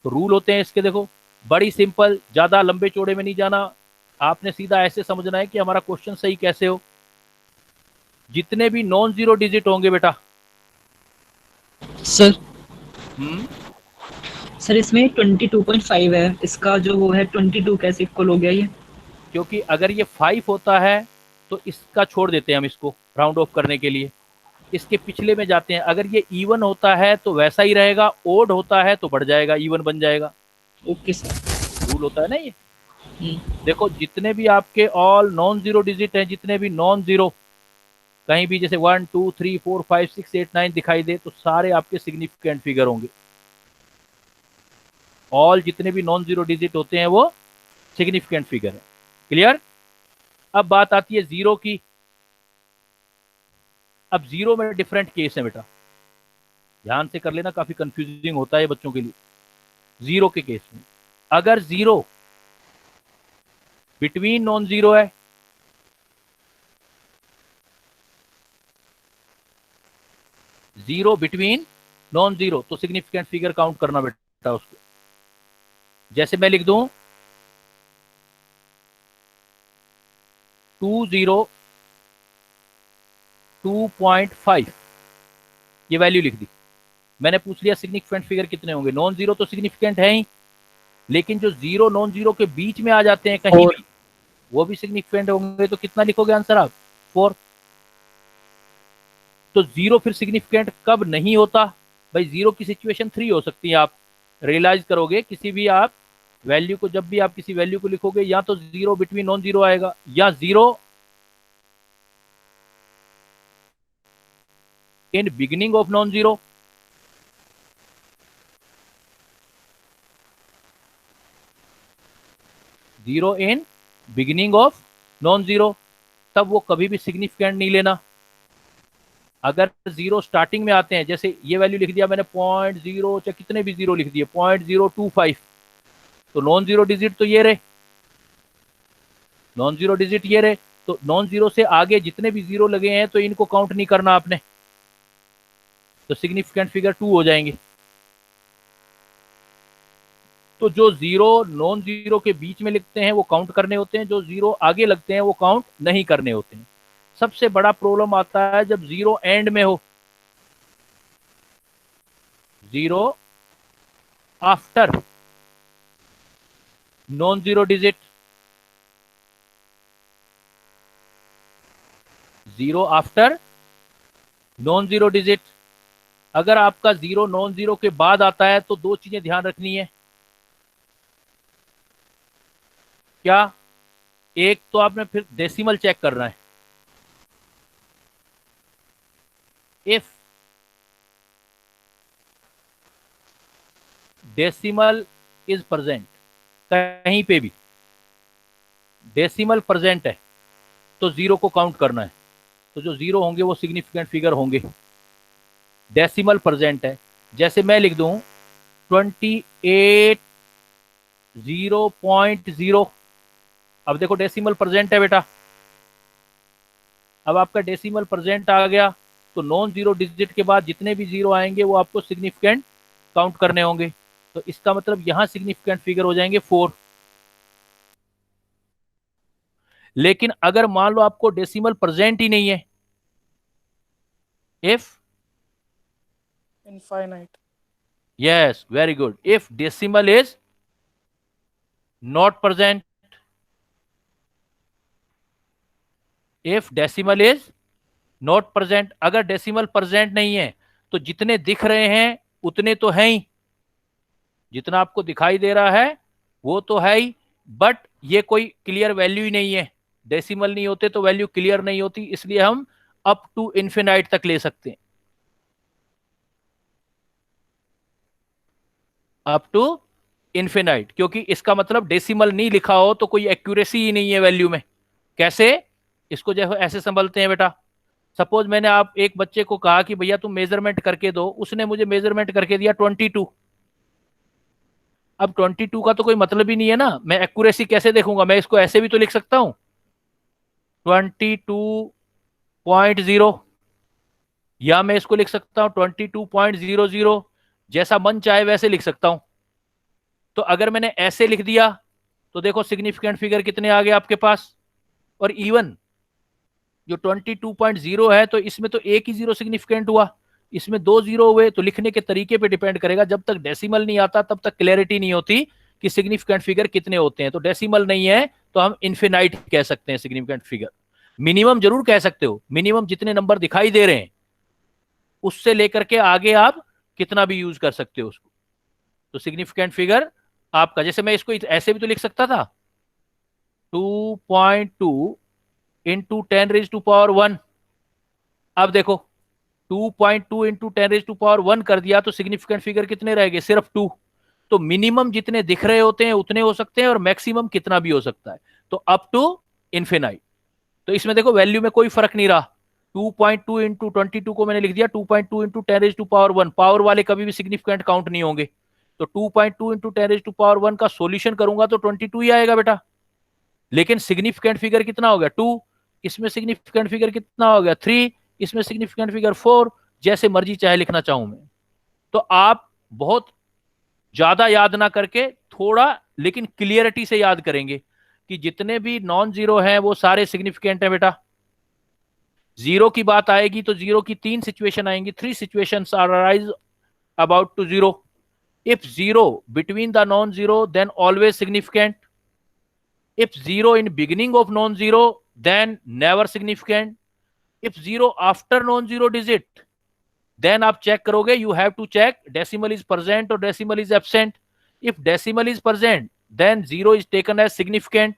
Speaker 1: तो रूल होते हैं इसके, देखो बड़ी सिंपल, ज्यादा लंबे चौड़े में नहीं जाना, आपने सीधा ऐसे समझना है कि हमारा क्वेश्चन सही कैसे हो। जितने भी नॉन जीरो डिजिट होंगे बेटा,
Speaker 3: सर सर इसमें 22.5 है, इसका जो वो है 22 कैसे इक्वल हो गया ये?
Speaker 1: क्योंकि अगर ये 5 होता है तो इसका छोड़ देते हैं हम इसको राउंड ऑफ करने के लिए, इसके पिछले में जाते हैं। अगर ये इवन होता है तो वैसा ही रहेगा, ओड होता है तो बढ़ जाएगा, इवन बन जाएगा।
Speaker 3: ओके सर,
Speaker 1: रूल होता है ना ये। देखो जितने भी आपके ऑल नॉन जीरो डिजिट हैं, जितने भी नॉन जीरो कहीं भी जैसे 1 2 3 4 5 6 8 9 दिखाई दे तो सारे आपके सिग्निफिकेंट फिगर होंगे। ऑल जितने भी नॉन जीरो डिजिट होते हैं वो सिग्निफिकेंट फिगर है। क्लियर। अब बात आती है जीरो की। अब जीरो में डिफरेंट केस है बेटा, ध्यान से कर लेना, काफी कंफ्यूजिंग होता है बच्चों के लिए। जीरो के केस में अगर जीरो बिटवीन नॉन जीरो है, जीरो बिटवीन नॉन जीरो, तो सिग्निफिकेंट फिगर काउंट करना बेटा उसको। जैसे मैं लिख दूं 2.5, ये वैल्यू लिख दी, मैंने पूछ लिया सिग्निफिकेंट फिगर कितने होंगे। नॉन जीरो तो सिग्निफिकेंट है ही, लेकिन जो जीरो नॉन जीरो के बीच में आ जाते हैं कहीं भी, वो भी सिग्निफिकेंट होंगे। तो कितना लिखोगे आंसर आप, 4। तो जीरो फिर सिग्निफिकेंट कब नहीं होता भाई, जीरो की सिचुएशन 3 हो सकती है। आप रियलाइज करोगे किसी भी आप वैल्यू को, जब भी आप किसी वैल्यू को लिखोगे, या तो जीरो बिटवीन नॉन जीरो आएगा, या zero in beginning of non zero, zero in beginning of non zero, तब वो कभी भी सिग्निफिकेंट नहीं लेना। अगर जीरो स्टार्टिंग में आते हैं, जैसे ये वैल्यू लिख दिया मैंने 0.0, चाहे कितने भी जीरो लिख दिए 0.025, तो नॉन जीरो डिजिट तो ये रहे, नॉन जीरो डिजिट ये रहे। तो नॉन जीरो से आगे जितने भी जीरो लगे हैं तो इनको काउंट नहीं करना आपने, तो सिग्निफिकेंट फिगर 2 हो जाएंगे। तो जो जीरो नॉन जीरो के बीच में लिखते हैं वो काउंट करने होते हैं, जो जीरो आगे लगते हैं वो काउंट नहीं करने होते हैं। सबसे बड़ा प्रॉब्लम आता है जब जीरो एंड में हो, zero after non zero digit, zero after non zero digit. अगर आपका जीरो नॉन जीरो के बाद आता है तो दो चीजें ध्यान रखनी है। क्या, एक तो आपने फिर डेसिमल चेक करना है। इफ डेसिमल इज प्रेजेंट, कहीं पे भी डेसिमल प्रेजेंट है तो जीरो को काउंट करना है। तो जो जीरो होंगे वो सिग्निफिकेंट फिगर होंगे। डेसिमल प्रेजेंट है, जैसे मैं लिख दूं 28.0. अब देखो डेसिमल प्रेजेंट है बेटा, अब आपका डेसिमल प्रेजेंट आ गया, तो नॉन जीरो डिजिट के बाद जितने भी जीरो आएंगे वो आपको सिग्निफिकेंट काउंट करने होंगे। तो इसका मतलब यहां सिग्निफिकेंट फिगर हो जाएंगे 4। लेकिन अगर मान लो आपको डेसिमल प्रेजेंट ही नहीं है, if
Speaker 5: Infinite.
Speaker 1: yes, very good, if decimal is not present, if decimal is not present, अगर डेसिमल प्रेजेंट नहीं है तो जितने दिख रहे हैं उतने तो है ही, जितना आपको दिखाई दे रहा है वो तो है ही, बट ये कोई क्लियर वैल्यू ही नहीं है। डेसिमल नहीं होते तो वैल्यू क्लियर नहीं होती, इसलिए हम अप टू इन्फिनाइट तक ले सकते हैं, अप टू इन्फिनाइट, क्योंकि इसका मतलब डेसिमल नहीं लिखा हो तो कोई एक्यूरेसी ही नहीं है वैल्यू में। कैसे? इसको जो ऐसे संभलते हैं बेटा, सपोज मैंने आप एक बच्चे को कहा कि भैया तुम मेजरमेंट करके दो, उसने मुझे मेजरमेंट करके दिया 22। अब 22 का तो कोई मतलब ही नहीं है ना, मैं एक्यूरेसी कैसे देखूंगा? मैं इसको ऐसे भी तो लिख सकता हूं 22.0, या मैं इसको लिख सकता हूं 22.00, जैसा मन चाहे वैसे लिख सकता हूं। तो अगर मैंने ऐसे लिख दिया तो देखो सिग्निफिकेंट फिगर कितने आ गए आपके पास। और इवन जो 22.0 है तो इसमें तो एक ही जीरो सिग्निफिकेंट हुआ, इसमें 2 जीरो हुए, तो लिखने के तरीके पे डिपेंड करेगा। जब तक डेसिमल नहीं आता तब तक क्लैरिटी नहीं होती कि सिग्निफिकेंट फिगर कितने होते हैं। तो डेसिमल नहीं है तो हम इन्फिनाइट कह सकते हैं सिग्निफिकेंट फिगर। मिनिमम जरूर कह सकते हो, मिनिमम जितने नंबर दिखाई दे रहे हैं उससे लेकर के आगे आप कितना भी यूज कर सकते हो उसको। तो सिग्निफिकेंट फिगर आपका, जैसे मैं इसको ऐसे भी तो लिख सकता था 2.2 इंटू 10⁻⁻1। अब देखो 2.2 इंटू 10⁻⁻1 कर दिया तो सिग्निफिकेंट फिगर कितने रहेंगे? सिर्फ 2। तो मिनिमम जितने दिख रहे होते हैं उतने हो सकते हैं और मैक्सिमम कितना भी हो सकता है, तो अप टू इन्फिनाइट। तो इसमें देखो वैल्यू में कोई फर्क नहीं रहा। 2.2 इंटू 22 को मैंने लिख दिया 2.2 इंटू 10⁻⁻1, पावर वाले कभी भी सिग्निफिकेंट काउंट नहीं होंगे। तो 2.2 इंटू 10⁻⁻1 का सॉल्यूशन करूंगा तो 22 ही आएगा बेटा। लेकिन सिग्निफिकेंट फिगर कितना हो गया? 2। इसमें सिग्निफिकेंट फिगर कितना हो गया? 3। इसमें सिग्निफिकेंट फिगर 4। जैसे मर्जी चाहे लिखना चाहूं मैं। तो आप बहुत ज्यादा याद ना करके थोड़ा लेकिन क्लियरिटी से याद करेंगे कि जितने भी नॉन जीरो हैं वो सारे सिग्निफिकेंट है बेटा। जीरो की बात आएगी तो जीरो की 3 सिचुएशन आएंगी, 3 situations are arise about to zero. If zero between the non zero then always significant, if zero in beginning of non-zero then never significant, if zero after non-zero digit then आप check करोगे, you have to check decimal is present or decimal is absent. if decimal is present then zero is taken as significant,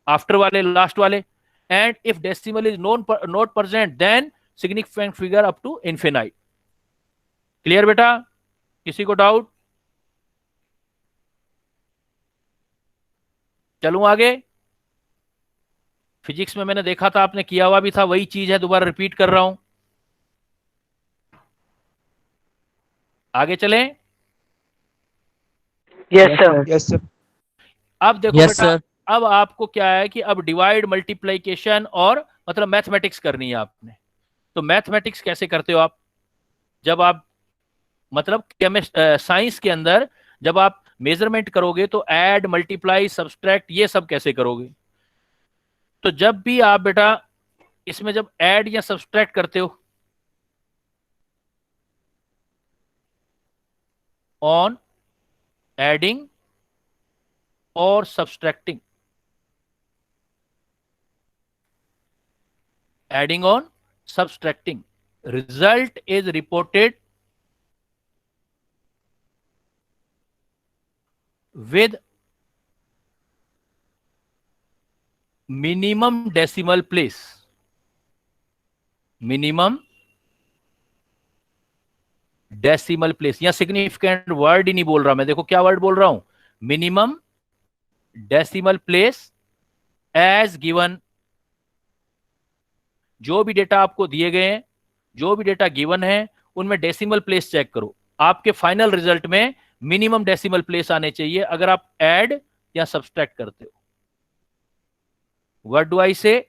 Speaker 1: after वाले last वाले, and if decimal is not present then significant figure up to infinite. clear बेटा? किसी को doubt? चलूं आगे। Physics में मैंने देखा था, आपने किया हुआ भी था, वही चीज है, दोबारा रिपीट कर रहा हूं। आगे चलें?
Speaker 4: Yes sir.
Speaker 6: Yes sir.
Speaker 1: अब देखो
Speaker 4: Yes,
Speaker 1: बेटा,
Speaker 4: sir.
Speaker 1: अब आपको क्या है कि अब डिवाइड मल्टीप्लिकेशन और मतलब मैथमेटिक्स करनी है आपने। तो मैथमेटिक्स कैसे करते हो आप? जब आप मतलब साइंस के अंदर जब आप मेजरमेंट करोगे तो ऐड, मल्टीप्लाई, सब्सट्रैक्ट ये सब कैसे करोगे? तो जब भी आप बेटा इसमें जब ऐड या सब्सट्रैक्ट करते हो, ऑन एडिंग और subtracting, adding on subtracting, result is reported with minimum decimal place, minimum decimal place। या सिग्निफिकेंट वर्ड ही नहीं बोल रहा मैं, देखो क्या वर्ड बोल रहा हूं, minimum decimal place as given. जो भी डेटा आपको दिए गए हैं, जो भी डेटा गिवन है उनमें डेसिमल प्लेस चेक करो, आपके फाइनल रिजल्ट में मिनिमम डेसिमल प्लेस आने चाहिए अगर आप ऐड या सब्सट्रैक्ट करते हो। व्हाट डू आई से?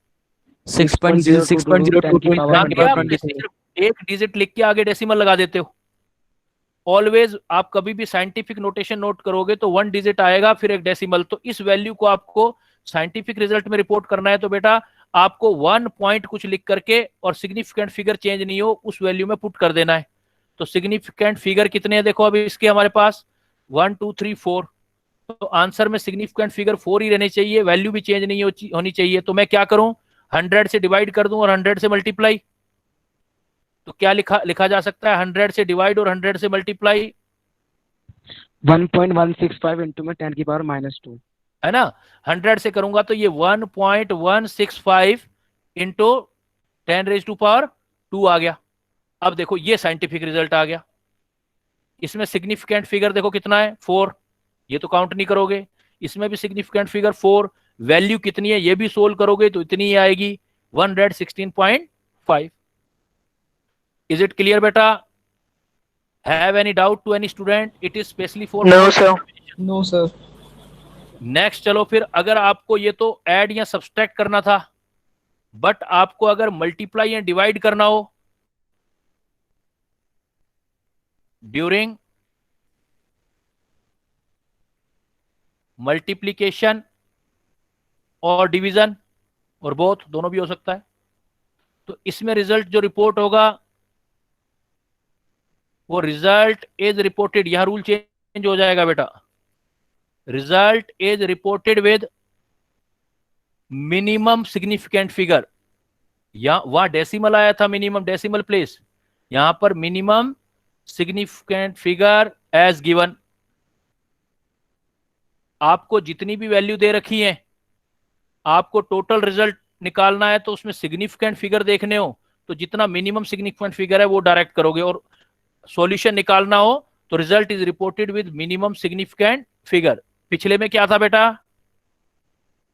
Speaker 4: 6.02
Speaker 1: क्या किया आपने? सिर्फ एक डिजिट लिख के आगे डेसिमल लगा देते हो। ऑलवेज आप कभी भी साइंटिफिक नोटेशन नोट करोगे तो 1 डिजिट आएगा फिर एक डेसिमल। तो इस वैल्यू को आपको साइंटिफिक रिजल्ट में रिपोर्ट करना है तो बेटा आपको 1 पॉइंट कुछ लिख करके और सिग्निफिकेंट फिगर चेंज नहीं हो उस वैल्यू में पुट कर देना है। तो सिग्निफिकेंट फिगर कितने हैं देखो अभी इसके हमारे पास 1 2 3 4। तो आंसर में सिग्निफिकेंट फिगर 4 ही रहने चाहिए, वैल्यू भी चेंज नहीं होनी चाहिए। तो मैं क्या करूं, 100 से डिवाइड कर दूं और 100 से मल्टीप्लाई। तो क्या लिखा जा सकता है, 100 से डिवाइड और 100 से मल्टीप्लाई
Speaker 8: 1.165 इंटू में 10 की पावर -2
Speaker 1: है ना। 100 से करूंगा तो ये 1.165 इंटू 10⁻²2 आ गया। अब देखो ये साइंटिफिक रिजल्ट आ गया। इसमें सिग्निफिकेंट फिगर देखो कितना है 4, ये तो काउंट नहीं करोगे। इसमें भी सिग्निफिकेंट फिगर 4, वैल्यू कितनी है ये भी सोल्व करोगे तो इतनी ही आएगी 116.5। 5. Is it clear, beta? Have any doubt to any student? It is specially for
Speaker 3: No, sir. No, sir.
Speaker 1: Next चलो फिर, अगर आपको ये तो ऐड या सब्सट्रैक्ट करना था, बट आपको अगर मल्टीप्लाई या डिवाइड करना हो ड्यूरिंग मल्टीप्लीकेशन और डिवीजन और बोथ, दोनों भी हो सकता है, तो इसमें रिजल्ट जो रिपोर्ट होगा वो रिजल्ट इज रिपोर्टेड, यहां रूल चेंज हो जाएगा बेटा, result is reported with minimum significant figure. वहां डेसिमल आया था, मिनिमम डेसिमल प्लेस, यहां पर minimum significant figure as given. आपको जितनी भी वैल्यू दे रखी है, आपको टोटल रिजल्ट निकालना है, तो उसमें सिग्निफिकेंट फिगर देखने हो तो जितना मिनिमम सिग्निफिकेंट फिगर है वो डायरेक्ट करोगे, और सॉल्यूशन निकालना हो तो result is reported with minimum significant figure. पिछले में क्या था बेटा?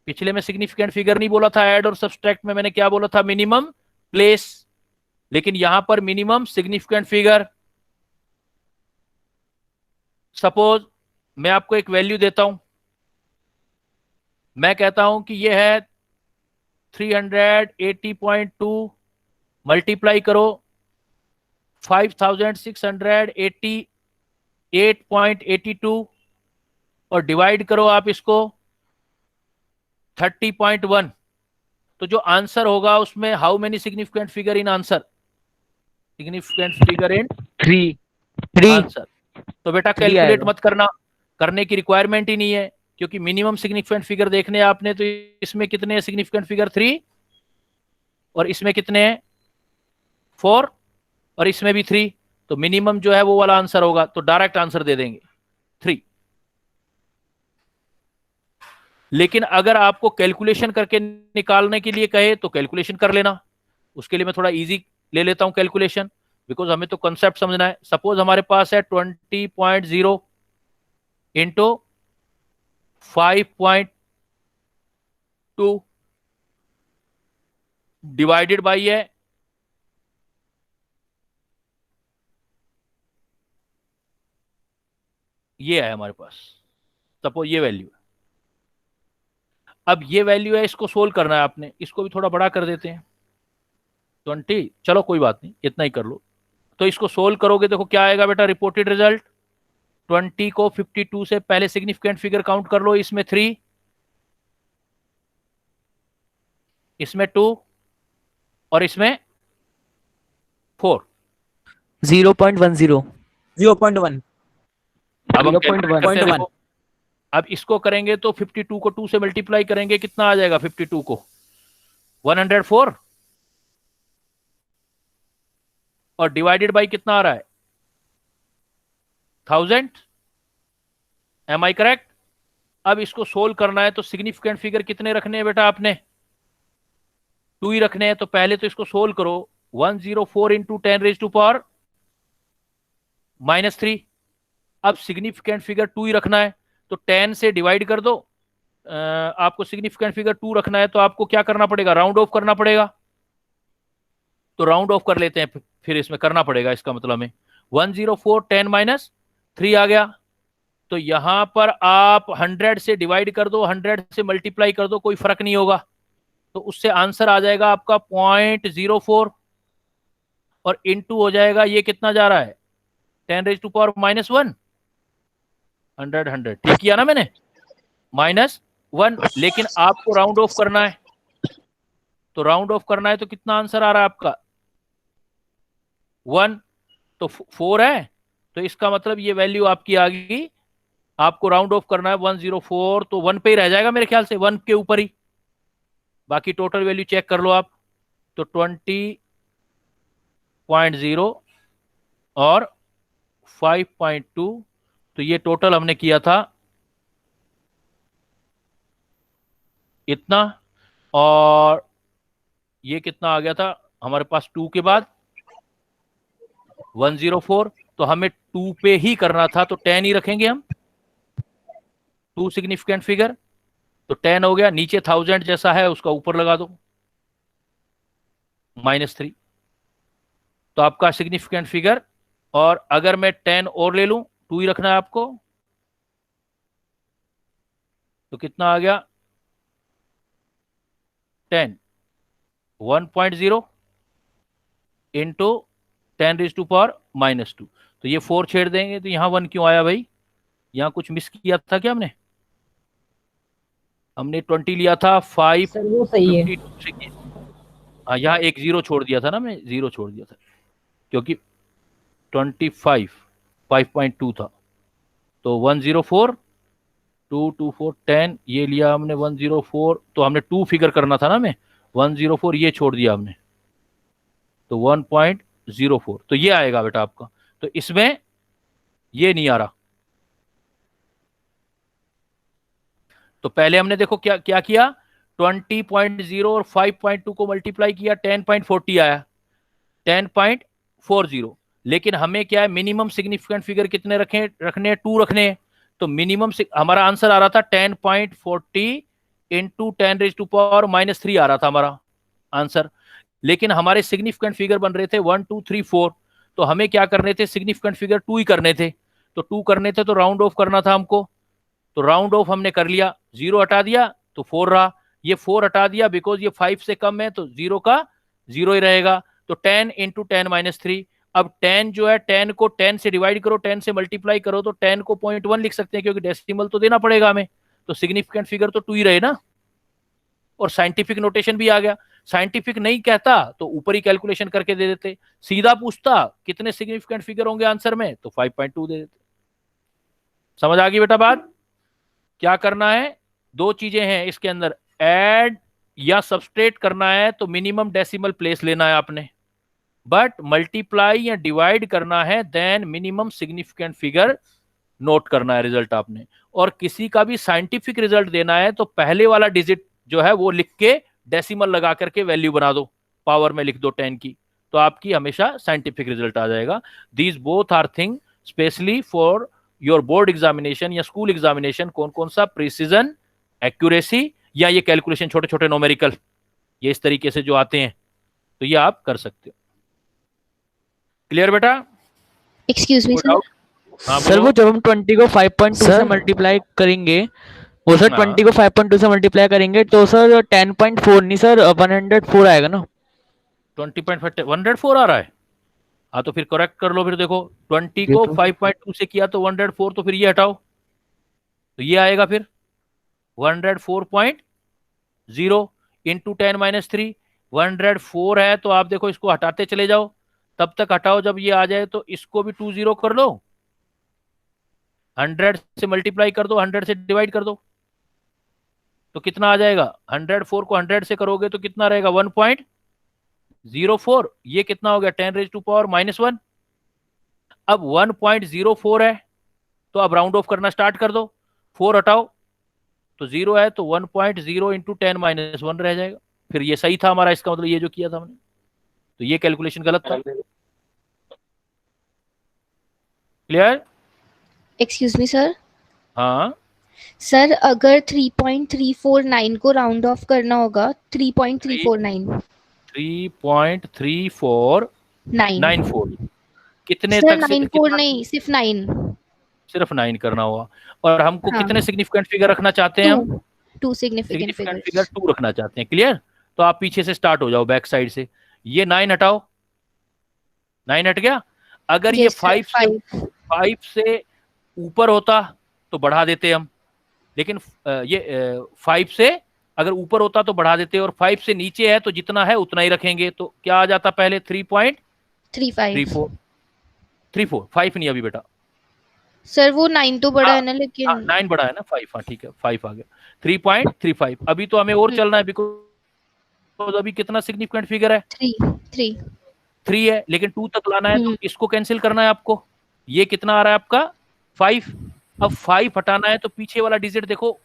Speaker 1: पिछले में सिग्निफिकेंट फिगर नहीं बोला था, ऐड और सब्सट्रैक्ट में मैंने क्या बोला था? Minimum place. लेकिन यहां पर मिनिमम सिग्निफिकेंट फिगर। सपोज मैं आपको एक वैल्यू देता हूं, मैं कहता हूं कि ये है 380.2 मल्टीप्लाई करो 5688.82 और डिवाइड करो आप इसको 30.1, तो जो आंसर होगा उसमें how many significant figure in answer? Significant figure in
Speaker 4: 3
Speaker 1: answer. तो बेटा कैलकुलेट मत करना, करने की रिक्वायरमेंट ही नहीं है, क्योंकि मिनिमम सिग्निफिकेंट फिगर देखने आपने, तो इसमें कितने हैं सिग्निफिकेंट फिगर? 3, और इसमें कितने हैं? 4, और इसमें भी 3, तो मिनिमम जो है वो वाला आंसर होगा, तो डायरेक्ट आंसर दे देंगे 3। लेकिन अगर आपको कैलकुलेशन करके निकालने के लिए कहे तो कैलकुलेशन कर लेना, उसके लिए मैं थोड़ा इजी ले लेता हूं कैलकुलेशन, बिकॉज हमें तो कंसेप्ट समझना है। सपोज हमारे पास है 20.0 इंटू 5.2 डिवाइडेड बाई है ये है हमारे पास, सपोज ये वैल्यू है। अब ये वैल्यू है, इसको सोल्व करना है आपने, इसको भी थोड़ा बड़ा कर देते हैं 20, चलो कोई बात नहीं, इतना ही कर लो। तो इसको सोल्व करोगे, देखो क्या आएगा बेटा रिपोर्टेड रिजल्ट। 20 को 52 से पहले सिग्निफिकेंट फिगर काउंट कर लो, इसमें 3, इसमें 2 और इसमें 4।
Speaker 4: 0.10
Speaker 8: 0.1
Speaker 1: अब हम
Speaker 8: 0.1
Speaker 1: अब इसको करेंगे तो 52 को 2 से मल्टीप्लाई करेंगे, कितना आ जाएगा? 52 को 104 और डिवाइडेड बाई कितना आ रहा है? 1000। Am I correct? अब इसको सोल्व करना है तो सिग्निफिकेंट फिगर कितने रखने हैं बेटा आपने? 2 ही रखने हैं, तो पहले तो इसको सोल्व करो। 104 इंटू 10⁻³ -3। अब सिग्निफिकेंट फिगर 2 ही रखना है, तो 10 से डिवाइड कर दो। आपको सिग्निफिकेंट फिगर 2 रखना है तो आपको क्या करना पड़ेगा? राउंड ऑफ करना पड़ेगा। तो राउंड ऑफ कर लेते हैं, फिर इसमें करना पड़ेगा, इसका मतलब है 104 10 - 3 आ गया। तो यहां पर आप 100 से डिवाइड कर दो, 100 से मल्टीप्लाई कर दो, कोई फर्क नहीं होगा, तो उससे आंसर आ जाएगा आपका 0.04 और इनटू हो जाएगा, ये कितना जा रहा है? 10⁻⁻1 100 ठीक किया ना मैंने? -1। लेकिन आपको राउंड ऑफ करना है, तो राउंड ऑफ करना है तो कितना आंसर आ रहा है आपका? 1। तो 4 है, तो इसका मतलब ये वैल्यू आपकी आ गई। आपको राउंड ऑफ करना है 104, तो 1 पे ही रह जाएगा मेरे ख्याल से, 1 के ऊपर ही। बाकी टोटल वैल्यू चेक कर लो आप, तो 20.0 और 5.2, तो ये टोटल हमने किया था इतना, और ये कितना आ गया था हमारे पास? 2 के बाद 104, तो हमें 2 पे ही करना था, तो 10 ही रखेंगे हम। 2 सिग्निफिकेंट फिगर, तो 10 हो गया। नीचे 1000 जैसा है उसका ऊपर लगा दो, -3। तो आपका सिग्निफिकेंट फिगर, और अगर मैं 10 और ले लूं, 2 ही रखना है आपको, तो कितना आ गया 10 1.0 इंटू 10⁻⁻²। तो ये 4 छेड़ देंगे, तो यहाँ 1 क्यों आया भाई? यहाँ कुछ मिस किया था क्या हमने? हमने 20 लिया था, 5
Speaker 3: सर वो सही है।
Speaker 1: 52 से किया। हाँ, यहाँ एक 0 छोड़ दिया था ना, मैं 0 छोड़ दिया था क्योंकि 25 5.2 था। तो 104 224 10 ये लिया हमने 104, तो हमने 2 फिगर करना था ना, मैं 104 ये छोड़ दिया हमने, तो 1.04, तो ये आएगा बेटा आपका। तो इसमें ये नहीं आ रहा। तो पहले हमने देखो क्या क्या किया, 20.0 और 5.2 को मल्टीप्लाई किया, 10.40 आया, 10.40। लेकिन हमें क्या है, मिनिमम सिग्निफिकेंट फिगर कितने रखने हैं? 2 रखने हैं। तो मिनिमम हमारा आंसर आ रहा था 10.40 इंटू 10⁻³ आ रहा था हमारा आंसर। लेकिन हमारे सिग्निफिकेंट फिगर बन रहे थे 1 2 3 4। तो हमें क्या करने थे, सिग्निफिकेंट फिगर 2 ही करने थे। तो 2 करने थे तो राउंड ऑफ करना था हमको, तो राउंड ऑफ हमने कर लिया, 0 हटा दिया तो 4 रहा, ये 4 हटा दिया बिकॉज ये 5 से कम है, तो 0 का 0 ही रहेगा। तो 10 इंटू 10⁻3। अब 10 जो है, 10 को 10 से डिवाइड करो, 10 से मल्टीप्लाई करो, तो 10 को 0.1 लिख सकते हैं क्योंकि डेसिमल तो देना पड़ेगा हमें। तो सिग्निफिकेंट फिगर तो 2 ही रहे ना, और साइंटिफिक नोटेशन भी आ गया। साइंटिफिक नहीं कहता तो ऊपर ही कैलकुलेशन करके दे देते, सीधा पूछता कितने सिग्निफिकेंट फिगर होंगे आंसर में, तो 5.2 दे देते। समझ आ गई बेटा बात? क्या करना है, 2 चीजें हैं इसके अंदर, ऐड या सबस्ट्रेट करना है तो मिनिमम डेसिमल प्लेस लेना है आपने, बट मल्टीप्लाई या डिवाइड करना है then minimum significant figure note करना है रिजल्ट आपने। और किसी का भी साइंटिफिक रिजल्ट देना है तो पहले वाला डिजिट जो है वो लिख के डेसिमल लगा करके वैल्यू बना दो, पावर में लिख दो 10 की, तो आपकी हमेशा साइंटिफिक रिजल्ट आ जाएगा। These both are thing specially for your board examination या स्कूल एग्जामिनेशन। कौन कौन सा, प्रिसीजन, एक्यूरेसी, या ये कैलकुलेशन छोटे छोटे नोमेरिकल, ये इस तरीके से जो आते हैं, तो ये आप कर सकते हो। क्लियर बेटा?
Speaker 7: एक्सक्यूज मी सर,
Speaker 1: हाँ
Speaker 4: सर वो जब हम 20 को 5.2 से मल्टीप्लाई करेंगे, वो सर
Speaker 1: हाँ।
Speaker 4: 20 को 5.2 से मल्टीप्लाई करेंगे तो सर 10.4 नहीं सर 104 आएगा ना?
Speaker 1: 20.5 104 आ रहा है? हाँ तो फिर करेक्ट कर लो, फिर देखो 20 को 5.2 से किया तो 104, तो फिर ये हटाओ तो ये आएगा फिर 104.0 इंटू 10⁻3। 104 है तो आप देखो इसको हटाते चले जाओ, तब तक हटाओ जब ये आ जाए तो इसको भी 20 कर लो, 100 से मल्टीप्लाई कर दो, 100 से डिवाइड कर दो, तो कितना आ जाएगा? 104 को 100 से करोगे तो कितना रहेगा? 1.04। ये कितना हो गया? 10⁻⁻1। अब 1.04 है तो अब राउंड ऑफ करना स्टार्ट कर दो, 4 हटाओ तो 0 है, तो 1.0 इंटू 10⁻1 रह जाएगा। फिर ये सही था हमारा, इसका मतलब ये जो किया था हमने, तो ये कैलकुलेशन गलत था। क्लियर?
Speaker 7: एक्सक्यूज मी सर,
Speaker 1: हाँ,
Speaker 7: सर अगर 3.349 को राउंड ऑफ करना होगा, 3.349
Speaker 1: 3.3494 कितने
Speaker 7: सर,
Speaker 1: तक से
Speaker 7: 94 नहीं, सिर्फ 9।
Speaker 1: सिर्फ 9 करना होगा। और हमको
Speaker 7: हाँ।
Speaker 1: कितने सिग्निफिकेंट फिगर रखना चाहते हैं? हम
Speaker 7: 2 सिग्निफिकेंट
Speaker 1: सिग्निफिकेंट
Speaker 7: फिगर्स।
Speaker 1: फिगर 2 रखना चाहते हैं। क्लियर? तो आप पीछे से स्टार्ट हो जाओ, बैक साइड से। ये 9 हटाओ, 9 हट गया। अगर ये 5 से ऊपर होता तो बढ़ा देते हम, लेकिन ये 5 से अगर ऊपर होता तो बढ़ा देते, और 5 से नीचे है तो जितना है उतना ही रखेंगे। तो क्या आ जाता पहले? 3.34 5 नहीं अभी बेटा
Speaker 7: सर वो 9 तो बड़ा है ना, लेकिन
Speaker 1: 9 बड़ा है ना, 5। हाँ ठीक है, 5 आ गया, 3.35। अभी तो हमें और चलना है बिकॉज अभी कितना सिग्निफिकेंट फिगर है? 3 है, लेकिन 2 तक लाना है तो इसको कैंसिल करना है आपको। ये कितना आ रहा है आपका? 5। अब 5 हटाना है तो पीछे वाला डिजिट देखो,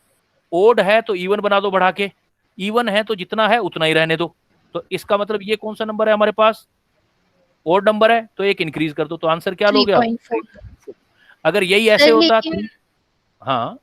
Speaker 1: ओड है तो इवन बना दो बढ़ा के, इवन है तो जितना है उतना ही रहने दो। तो इसका मतलब ये कौन सा नंबर है हमारे पास? ओड नंबर है, तो एक इंक्रीज कर दो, तो आंसर क्या लोगे आप? अगर यही ऐसे होता, हाँ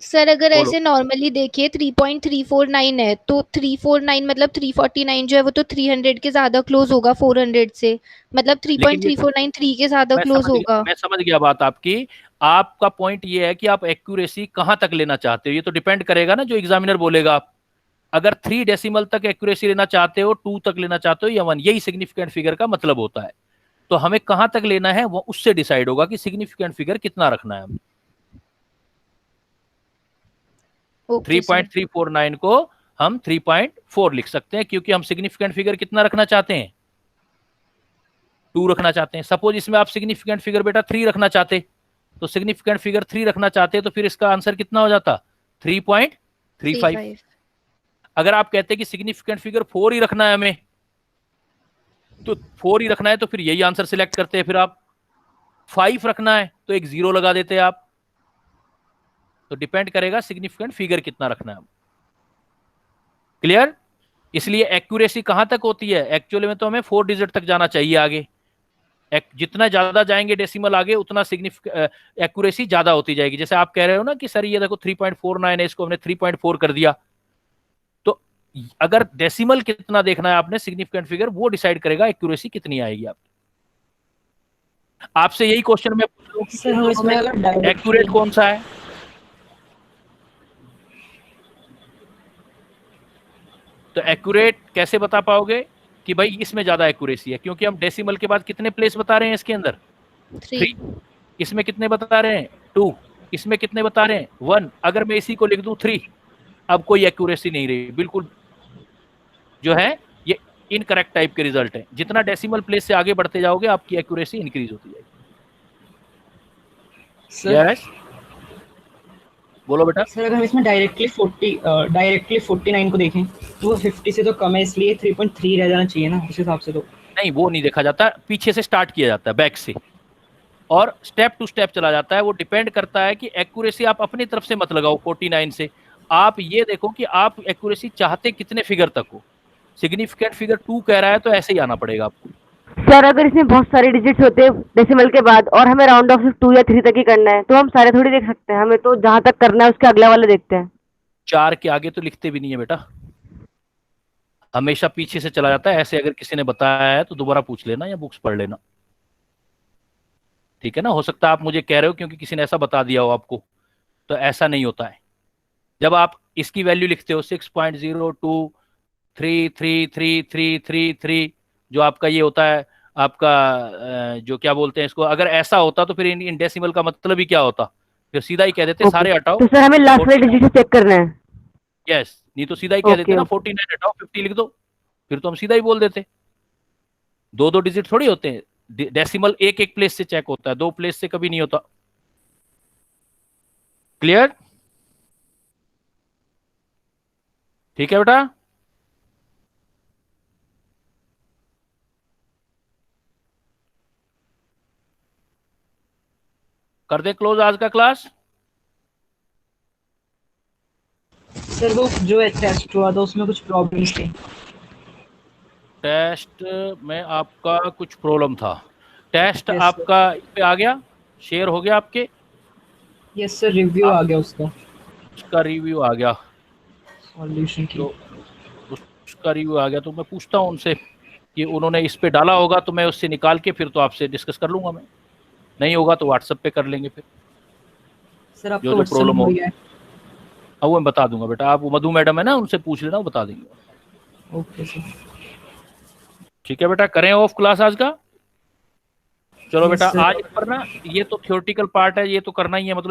Speaker 7: सर अगर
Speaker 1: बोलो।
Speaker 7: ऐसे नॉर्मली देखिए 3.349 है तो 349 मतलब 349 जो है वो तो 300 के ज्यादा क्लोज होगा 400 से, मतलब
Speaker 1: लेकिन ये
Speaker 7: 3.349 3 के ज्यादा क्लोज होगा।
Speaker 1: मैं समझ गया बात आपकी। आपका पॉइंट ये है कि आप एक्यूरेसी कहां तक लेना चाहते हो, ये तो डिपेंड करेगा ना जो एग्जामिनर बोलेगा। आप अगर 3 डेसिमल तक एक्यूरेसी लेना चाहते हो, 2 तक लेना चाहते हो या 1, यही सिग्निफिकेंट फिगर का मतलब होता है। तो हमें कहां तक लेना है वो उससे डिसाइड होगा कि सिग्निफिकेंट फिगर कितना रखना है हमें।
Speaker 7: Okay sir.
Speaker 1: 3.349 को हम 3.4 लिख सकते हैं क्योंकि हम सिग्निफिकेंट फिगर कितना रखना चाहते हैं, 2 रखना चाहते हैं। सपोज इसमें आप सिग्निफिकेंट फिगर बेटा 3 रखना चाहते, तो सिग्निफिकेंट फिगर 3 रखना चाहते तो फिर इसका आंसर कितना हो जाता, 3.35।
Speaker 7: 35।
Speaker 1: अगर आप कहते हैं कि सिग्निफिकेंट फिगर 4 ही रखना है हमें, तो 4 ही रखना है तो फिर यही आंसर सिलेक्ट करते हैं। फिर आप 5 रखना है तो एक 0 लगा देते हैं आप। तो डिपेंड करेगा सिग्निफिकेंट फिगर कितना रखना है। क्लियर? इसलिए एक्यूरेसी कहां तक होती है, एक्चुअली में तो हमें 4 डिजिट तक जाना चाहिए आगे। जितना ज्यादा जाएंगे डेसिमल आगे उतना एक्यूरेसी ज्यादा होती जाएगी। जैसे आप कह रहे हो ना कि सर ये देखो 3.49 है, इसको हमने 3.4 कर दिया। तो अगर डेसिमल कितना देखना है आपने, सिग्निफिकेंट फिगर, वो डिसाइड करेगा एक्यूरेसी कितनी आएगी। आप आपसे यही क्वेश्चन मैं पूछ रहा
Speaker 3: सर हम इसमें अगर
Speaker 1: हूँ,
Speaker 3: डायरेक्ट
Speaker 1: एक्यूरेट कौन सा है? तो एक्यूरेट कैसे बता पाओगे कि भाई इसमें ज्यादा एक्यूरेसी है? क्योंकि हम डेसिमल के बाद कितने प्लेस बता रहे हैं इसके अंदर, 3। इसमें कितने बता रहे हैं, 2। इसमें कितने बता रहे हैं, 1। अगर मैं इसी को लिख दूं 3, अब कोई एक्यूरेसी नहीं रही, बिल्कुल जो है ये इनकरेक्ट टाइप के रिजल्ट है। जितना डेसिमल प्लेस से आगे बढ़ते जाओगे आपकी एक्यूरेसी इंक्रीज होती जाएगी। यस बोलो बेटा।
Speaker 3: सर अगर हम इसमें डायरेक्टली 49 को देखें तो वो 50 से तो कम है, इसलिए 3.3 रह जाना चाहिए ना उस हिसाब से। तो
Speaker 1: नहीं, वो नहीं देखा जाता, पीछे से स्टार्ट किया जाता है, बैक से, और स्टेप टू स्टेप चला जाता है। वो डिपेंड करता है कि एक्यूरेसी आप अपनी तरफ से मत लगाओ 49 से। आप ये देखो कि आप एक्यूरेसी चाहते कितने फिगर तक हो। सिग्निफिकेंट फिगर 2 कह रहा है तो ऐसे ही आना पड़ेगा आपको।
Speaker 10: सर अगर इसमें बहुत सारे डिजिट्स होते हैं डेसिमल के बाद और हमें राउंड ऑफ सिर्फ 2 या 3 तक ही करना है, तो हम सारे थोड़ी देख सकते हैं। हमें तो जहां तक करना है उसके अगला वाला देखते हैं।
Speaker 1: 4 के आगे तो लिखते भी नहीं है बेटा, हमेशा पीछे से चला जाता है। ऐसे अगर किसी ने बताया है तो दोबारा पूछ लेना या बुक्स पढ़ लेना, ठीक है ना। हो सकता है आप मुझे कह रहे हो क्योंकि किसी ने ऐसा बता दिया हो आपको, तो ऐसा नहीं होता है। जब आप इसकी वैल्यू लिखते हो 6.02333333 जो आपका ये होता है आपका जो क्या बोलते हैं इसको, अगर ऐसा होता तो फिर इन डेसिमल का मतलब ही क्या होता, फिर सीधा ही कह देते सारे हटाओ।
Speaker 10: तो सर हमें लास्ट वाले डिजिट से चेक करना है।
Speaker 1: यस, नहीं तो सीधा ही कह देते ना 49 हटाओ 50 लिख दो, फिर तो हम सीधा ही बोल देते। 2 डिजिट थोड़ी होते हैं, डेसिमल एक प्लेस से चेक होता है, 2 प्लेस से कभी नहीं होता। क्लियर? ठीक है बेटा। कर दे क्लोज आज का क्लास।
Speaker 3: सर वो जो टेस्ट हुआ था उसमें कुछ प्रॉब्लम्स थी।
Speaker 1: टेस्ट में आपका कुछ प्रॉब्लम था? टेस्ट
Speaker 3: Yes,
Speaker 1: आपका इस पे आ गया, शेयर हो गया आपके?
Speaker 3: यस सर, रिव्यू आ गया उसका
Speaker 1: रिव्यू आ गया,
Speaker 3: सॉल्यूशन की।
Speaker 1: तो उसका रिव्यू आ गया। तो मैं पूछता हूँ उनसे कि उन्होंने इस पे डाला होगा तो मैं उससे निकाल के फिर तो आपसे डिस्कस कर लूंगा। मैं नहीं होगा तो व्हाट्सएप पे कर लेंगे फिर।
Speaker 3: सर आपका
Speaker 1: जो प्रॉब्लम हो
Speaker 3: गया है।
Speaker 1: हाँ वो मैं बता दूंगा बेटा। आप वो मधु मैडम है ना, उनसे पूछ लेना, वो बता देंगे।
Speaker 3: Okay sir.
Speaker 1: ठीक है बेटा, करें ऑफ क्लास आज का। चलो
Speaker 3: Yes,
Speaker 1: बेटा
Speaker 3: sir.
Speaker 1: आज पर ना ये तो थ्योरेटिकल पार्ट है, ये तो करना ही है, मतलब